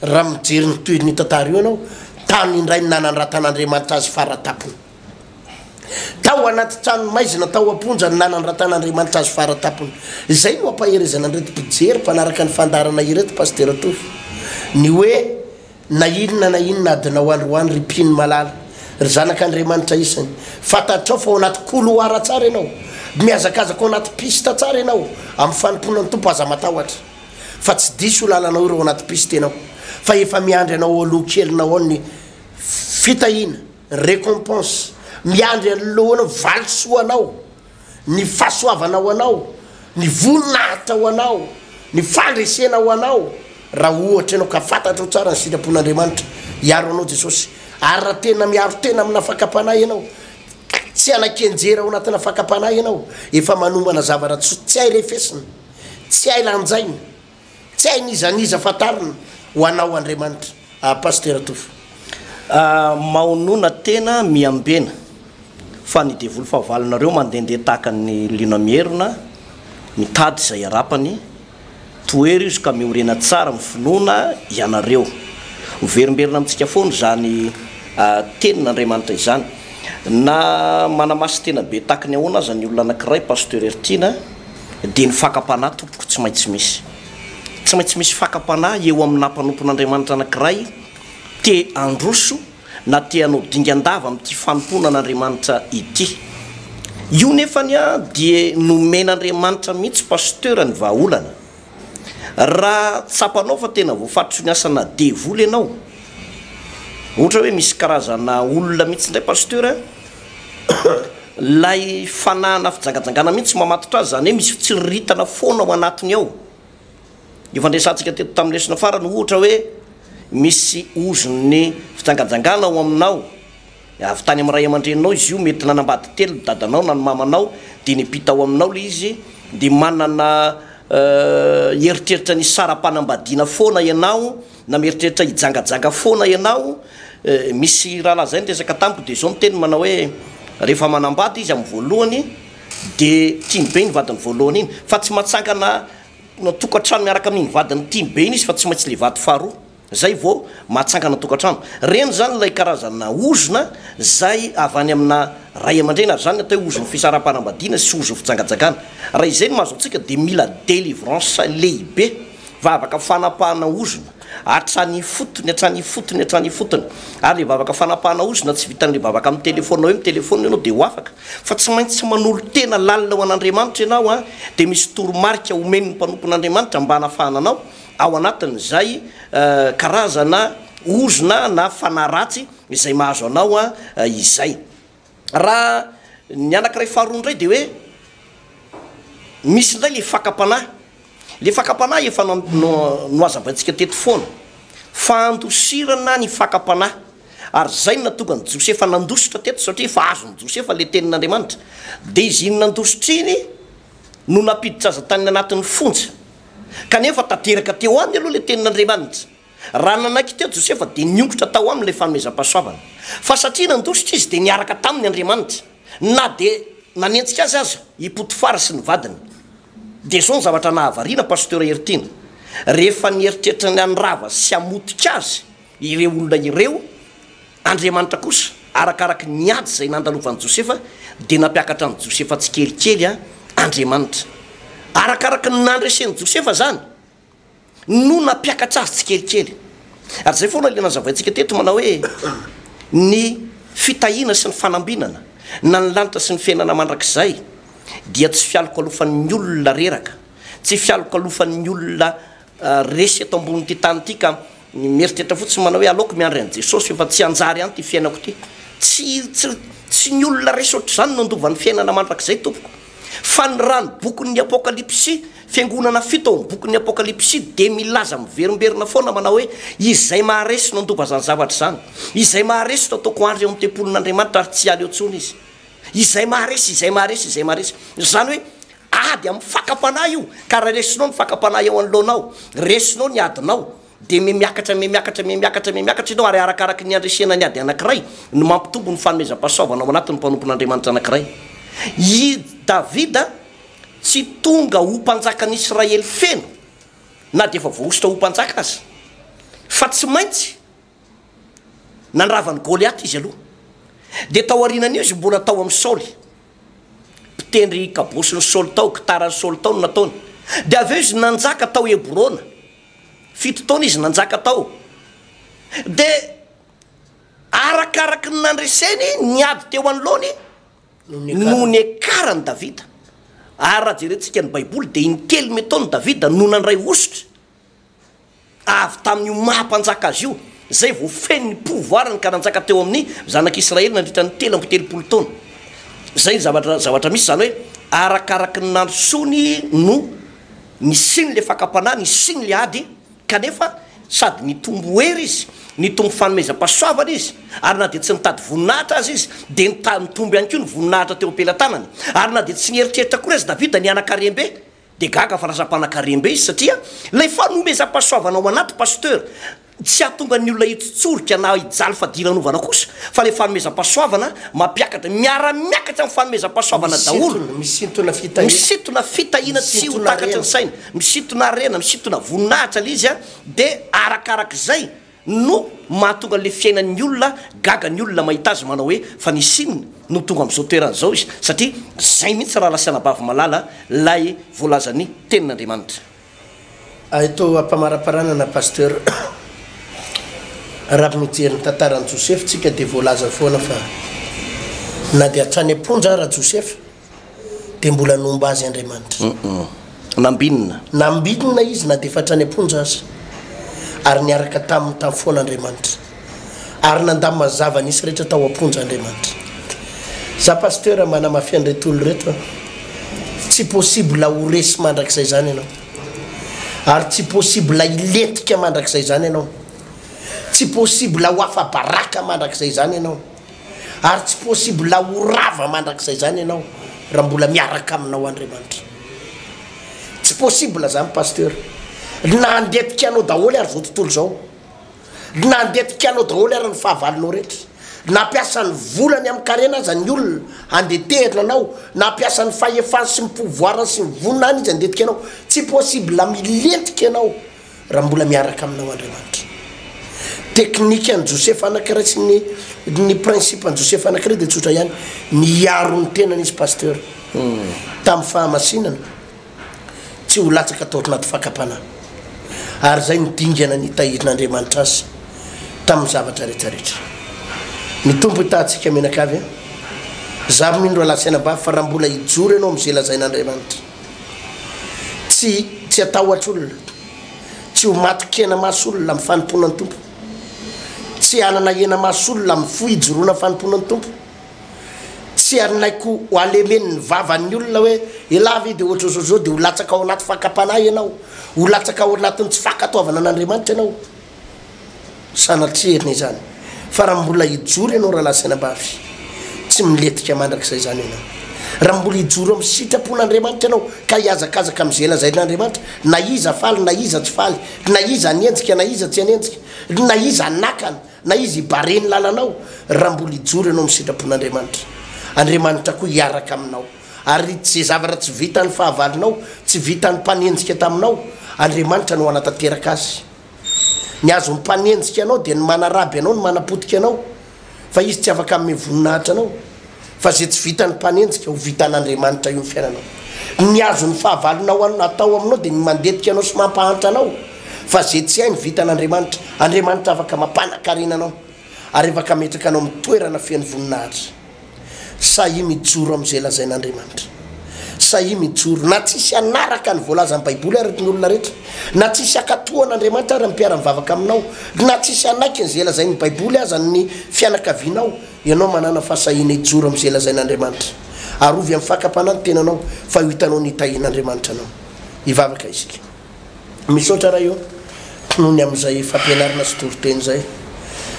raha mijery ny toy ny tantara io ianao tany indray ny nanandratan'Andriamanitra azy faratapony tao anaty trano maizina tao amponja ny nanandratan'Andriamanitra azy faratapony zay no ampaherezana an'ireto mpijery mpanaraka ny fandarana ireto pasteur tovo ny hoe na inona adinao androany ripiny malala ry zanak'Andriamanitra isany fantatrao fa ao anaty koloara tsara ianao miazakazaka ao anaty piste tsara ianao amin'ny fanomponan'ny tompo aza matahotra fa tsy diso ho lalanao ireo anaty piste ianao fa efa miandry anao alohan-kelinao ao ny fitahina récompense miandry alohanao valisoanao ny fahasoavanao anao ny voninahitra ho anao ny fandresena ho anao raha ohatra ianao ka fantatra ho tsara ny sitrapon'Andriamanitra hiaro anao Jesosy ary raha tena miaro tena amina fakapanahy ianao tsy anakenjera ao anatina fakapanahy ianao efa manombana zavatra tsy hay refesina tsy hay lanjaina tsy hay nizaniza fatarina ho anao Andriamanitra pasteur tofo maonona tena miambena fa ny devoly fahavalinareo mandehandeha tahaka ny lino mierina mitady izay arapany toery izy ka miorena tsara mifinoana ianareo miverimberina amintsika foana zany tenin'Andriamanitra izany na manamasy tena be tahaka ny ahoana aza ny olona anankiray pasteur Ertina dia ny fakapanahy tompoko tsy maintsy misy fakapanahy eo amin'ny nampanompon'Andriamanitra anankiray te androso na te hanao dingan-dava amin'ity fanompona an'Andriamanitra ity io nefany a dia nomen'Andriamanitra mihitsy pasteur ny vahaolana raha tsapanao fa tena voafatotro ny asana devoly ianao ohatra hoe misy karazana olona mihitsy indray pasteur lay fanahana fijangajangana mihitsy mamatotra azy zany hoe misy fitsiriritana foana ao anatiny ao ifandraisantsika teto tamin'ny lesona farany ohatra hoe misy ozony fijangajangana ao aminao avy tany amin'ny ray aman-drenao izy io mety nanambady telo dadanao na ny mamanao dia nipitao aminao le izy dia manana eritreritra ny sara-panambadiana foana ianao na mieritreritra hijangajanga foana ianao misy rahalaha zay ny resaka tamiko dia zao miteny manao hoe rehefa manambady izy amin'ny voalohany dia tiany be ny vadiny voalohany iny fa tsy mahatsangana tokantrano miaraka amin'iny vadiny tiany be iny izy fa tsy maintsy le vady faharoa zay vao mahatsangana tokantrano reny zany lay karazana ozona zay avy any amina ray aman-dreny ary zany atao ozony fisara-panambadiana sy ozony fijangajagana raha izay ny mahazo antsika dia mila délivrance lehibe vavaka fanapahana ozona hatrany fotony hatrany fotony ary le vavaka fanapahana ozona tsy vitan'le vavaka amin'ny telefôna hoe mitelefôna ianao dia ho afaka fa tsy maintsy manolo tena lalina ho an'Andriamanitra ianao a dia misy toromarika omeny ny mpanompon'Andriamanitra mba hanafahana anao ao anatin'izay karazana ozona na fanaratsy izay mahazo anao a izay raha ny anankiray faharoa indray dia hoe misy indray le fakapanahy le fakapanahy efa noazavaintsika teto foana fandosirana ny fakapanahy ary zay natonga ny Josefa nandositra teto satria efa azo ny Josefa le tenin'Andriamanitra dia izy iny nandositra iny no napiditra aza tany anatin'ny fonja kanefa tanteraka teo aminy aloha le tenin'Andriamanitra raha nanaiky teo Josefa dia niongotra tao aminy le fanomezam-pahasoavana fa satria nandositra izy dia niaraka tamin'ny Andriamanitra na dia nanentsika azy aza i Potifara sy ny vadiny dia zao ny zavatra nahavariana pasteur Hertina rehefa nieritreritra ny anyrava sy amotika azy ireo olona ireo Andriamanitra kosa arakaraky ny ady zay nandalovan'i Josefa dia nampiakatra ny Josefa tsy kelikely a Andriamanitra arakaraky ny nandresen'i Josefa zany no nampiakatra azy tsy kelikely ary zay foana le nazavaintsika teto manao hoe ny fitahiana sy ny fanambinana na ny lanitra sy ny fiainana mandrakizay dia tsy fialoko alofan'ny olona reraka tsy fialoko alofan'ny olona resy eto ambony tany ity ka mieritreritra fotsiny manao hoe aloako miandry an' Jesosy efa tsy anjary any ty fiainako ty tsy ny olona resy ohatr' zany no andovan'ny fiainana mandrakizay tompoko fa ny rano bokon'ny apokalipsy fiangonana fito ao bokon'ny apokalipsy dia milaza miverimberina foana manao hoe izay maharesy no andova zany zavatra zany izay maharesy no ataoko andry eo amin'ny tempolin'Andriamanitra ary tsy aly eo tsony izy izay maharesy zany hoe ady amin'ny fakapanahy io ka raha resinao ny fakapanahy ao anoloanao resinao ny adinao dia miakatra ianao ary arakaraky ny andresena ny ady anankiray no mampitombo ny fanomezam-pahasoavana ao anatin'ny mpanompon'Andriamanitra anankiray i Davida tsy tonga ho mpanjakan'Israely feno na dia efa voaositra ho mpanjaka azy fa tsy maintsy nandravany Goliaty izy aloha dia tao arinan'io izy mbola tao amin'ny Saoly mpitendry kabosiny Saoly tao kitarany Saoly tao no nataony dia avy eo izy nanjaka tao Hebrona 7 taona izy nanjaka tao dia arakaraky ny nandreseny niady teo anoloany no ny ekarany Davida ary raha jerentsika ny baiboly dia intelo metaony Davida no nandray ositra avy tamin'io mahampanjaka azy io zay vao feny ny pouvoirany ka nanjaka teo amin'ny zanak'Israely nandritra ny 3 taona zay zavatra misy zany hoe arakaraky ny nandrosony no nisiny le fakapanahy nisiny le ady kanefa sady nitombo hery izy nitombo fanomezam-pahasoavana izy ary na dia tsy nitady voninahitra azy izy dia nitombo ihany koa ny voninahitra teo am-pelantanany ary na dia tsy nieritreritra koa azy Davida ny anakarembe dia gaga fa lasa-panakarembe izy satria lay fanomezam-pahasoavana ao anaty pasteur tsy ahatonga ny olona hitsotsoroka na hijaly fadiranovana kosa fa le fanomezam-pahasoavana mampiakatra miara-miakatra amin'ny fanomezam-pahasoavana daholo misintona fitahina tsy ho takatra ny saina misintona arena misintona voninahitra le izy a dia arakarak'izay no mahatonga le fiainan'ny olona gaga ny olona mahita azy manao hoe fa nisinina no tonga amin'izao toeran'izao izy satria zay mihitsy raha lasiana bavy malala lay voalazany tenin'Andriamanitra ito ampamaraparagnana pasteur raha mijery ny tantaran'i Josefa tsika dia voalaza foana fa na dia hatrany amponja raha Josefa dia mbola nomba azy Andriamanitra nambinina izy na dia efa hatrany amponja azy ary niaraka tamin'ny foan'Andriamanitra ary nandamy mazava nisy rehetra tao amponja Andriamanitra za pasteur manamafy an'ireto olo reto tsy possible ho resy mandrakizay zany ianao ary tsy possible ilentika mandrakizay zany ianao tsy possible ho afa-baraka mandrakizay zany ianao ary tsy possible horava mandrakizay zany ianao raha mbola miaraka aminao Andriamanitra tsy possible zany pasteur nandetika anao daholo ary zao tontolo zao nandetika anao daholo ary ny fahavalonao rehetra nampiasa ny volany amin'ny karena aza ny olona andeterina anao nampiasa ny fahefany sy ny pouvoir sy ny vonina izy andetika anao tsy possible milentika anao raha mbola miaraka aminao Andriamanitra teknika any Josefa anankiray sy ny principe any Josefa anankiray dia tsotra ihany miaro ny tenany izy pasteur tamin'ny fahamasinana tsy ho latsaka atao anaty fakapanahy ary zay midingana ny tahirin'Andriamanitra azy tamin'ny zavatra rehetrarehetra ny tompo hitantsika menakavy za mindro alasaina-bavy fa raha mbola hijoro ianao am'izay lazain'Andriamanitra tsy atahotra olona tsy ho matokena maso olona amin'ny fanomponan'ny tompo tsy anana hena maso olona amin'ny fohijoroana fanomponan'ny tompo tsy anaiko ho alemen'ny vavan'ny olona hoe elavy dia ohatra zao dia ho latsaka ao anaty fakapanahy ianao ho latsaka ao anatin'ny tsy fakatoavana an'Andriamanitra ianao sanatrerina izany fa raha mbola hijoro ianao raha lasaina-bavy tsy miletika mandrakizay zany ianao raha mbola hijoro amin'ny sitrapon'Andriamanitra ianao ka hiazakazaka amin'izay lazain'Andriamanitra na iza faly na iza tsy faly na iza hanenjika na iza tsy hanenjika na iza nakana na izy hibareny lalanao raha mbola hijoro ianao amin'ny sitrapon'Andriamanitra Andriamanitra koa hiaraka aminao ary tsy zavatra tsy vitany fahavalonao tsy vitany mpanenjika taminao Andriamanitra no anatanteraka azy ny azo mpanenjika anao dia ny manaraby anao ny manapotika anao fa izy tsy afaka amin'ny voninahitra anao fa zay tsy vitany mpanenjika ho vitan'Andriamanitra io ny fiainanao ny azo ny fahavalonao atao aminao dia ny mandetika anao sy mampahantra anao fa zay tsy hay ny vitan'Andriamanitra Andriamanitra afaka mampanakarena anao ary afaka metraka anao amin'ny toerana fian'ny voninahitra sahi mijoro amin'izay lazain'Andriamanitra sahi mijoro na tsisy anaraka ny voalaza amin'ny baiboly araka ny olona rehetra na tsisy akatohan'Andriamanitra ary mipiara mivavaka aminao na tsisy anaiky n'izay lazain'ny baiboly aza ny fianakavianao ianao manana fahasahina hijoro amin'izay lazain'Andriamanitra arovy amin'ny fakapanahy ny tenanao fa ho hitanao ny tahin'Andriamanitra anao hivavaka isika misaotra raha io noho ny amin'izay fampianarana sy toroteny zay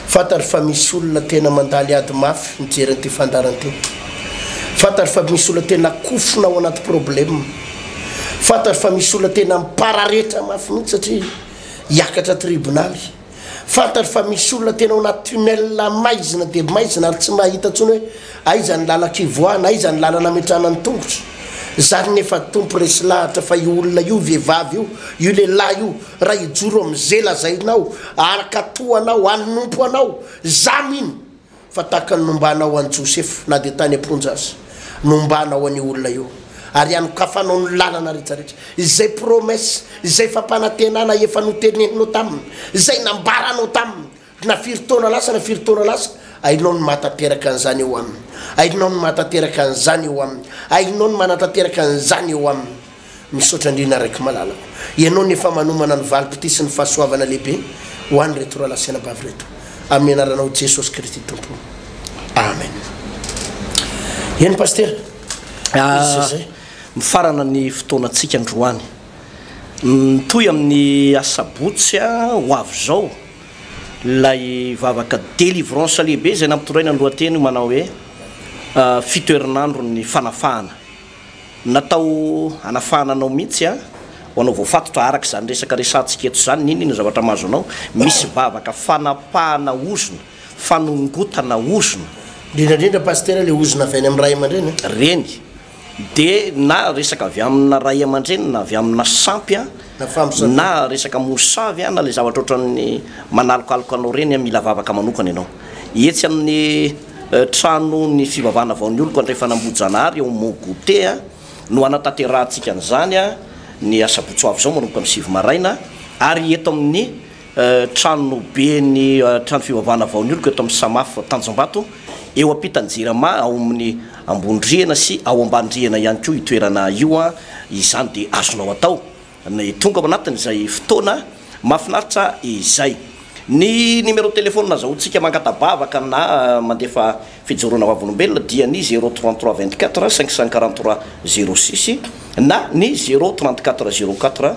fantary fa misy olona tena mandaly ady mafy mijerynyity fandaranyty fantary fa misy olona tena kofona ao anaty problème fantary fa misy olona tena mipararetra mafy mihitsy satria hiakatra tribonaly fantary fa misy olona tena ao anaty tunnel maizina dia maizina ary tsy mahita ntsony hoe aiza ny lalakivoana aiza ny lalana metranany tongotra zany nefa tompo resy lahatra fa io olona io vehivavy io lehilahy io raha hijoro amin'izay lazainao arakatoanao anompo anao zaminy fa tahaka ny nombanao an'i Josefa na dia tany amponja azy nombanao an'io olona io ary anokafanao ny lalana rehetrarehetra izay promesse izay fampanantenana efa noteneninao taminy izay nambaranao taminy na firy-taona lasa na firy-taona lasa ainao ny mahatateraka an'izany eo aminy ainao ny mahatateraka an'izany eo aminy ainao ny manatateraka an'izany eo aminy misaotra indrina raiky malalako ianao nefa manomana ny valim-pity sy ny fahasoavana lehibe ho any reto raha lasaina-bavy reto amin'ny anaranao Jesosy Kristy tompo amen eny paster mifarana ny fotoanantsika androany mitoy amin'ny asabotsy ho avy zao lay vavaka délivrance lehibe zay nampitoraina ny lohateny manao hoe fito herinandro ny fanafahana natao anafahananao mihitsy ho anao voafatotra araka zany resaka resantsika eto zany niny zavatra mahazo anao misy vavaka fanapahana ozona fanongotana ozona indrindrandrindra paster le ozona avy any amin'ny ray aman-dreny reny de na resaka avy amina ray aman-dreny na avy amina sampy na resaka mosavy na le zavatra ohatran'ny manalokaloka anao reny mila vavaka manokana ianao etsy amin'ny trano ny fivavahana vaon'ny oloko andrefa nambojanahary eo mogote no anataterahantsika an'izany ny asabotsy avy zao manomboka amin'ny sivy maraina ary eto amin'ny trano be ny trano fivavahana vaon'ny oloko eto amin'ny samafy Tanjombato eo ampitanjirama ao amin'ny ambondriana sy ao ambandriana ihany koa itoerana io izany de azonao atao ny tonga ao anatin'izay fotoana mahafinaritra izay ny numéro téléphone nazahoantsika mangatabavaka na mandefa fijoroana vavolombelona dia ny 033 24 543 06 na ny 034 04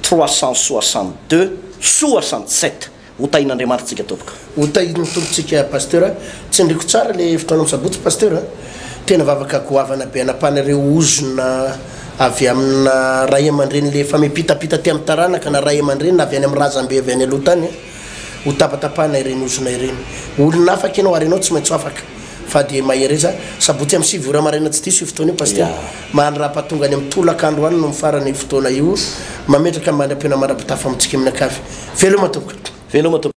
362 67 hotain'andriamanitra tsika topoka hotainy tompotsika pasteur tsy ndriko tsara le fotoana misabotsy pasteur tena vavaka goavana be anapanareo ozona avy amina ray aman-dreny le fa mipitapita ty amin'ny taranaka na ray aman-dreny na avy any amin'ny razambe avy any aloha tany ho tapatapahana ireny ozona ireny olona afaka ianao ary ianao tsy maintsy afaka fa de mahereza sabotsy amin'ny 7 ora maraina tsy diso io fotoana io pasteur mahany raha pahatonga any amin'ny tolakandro any no mifarany fotoana io mametraka mandram-piana mandrapitafa amintsika amin'ny akavy veloma tompoko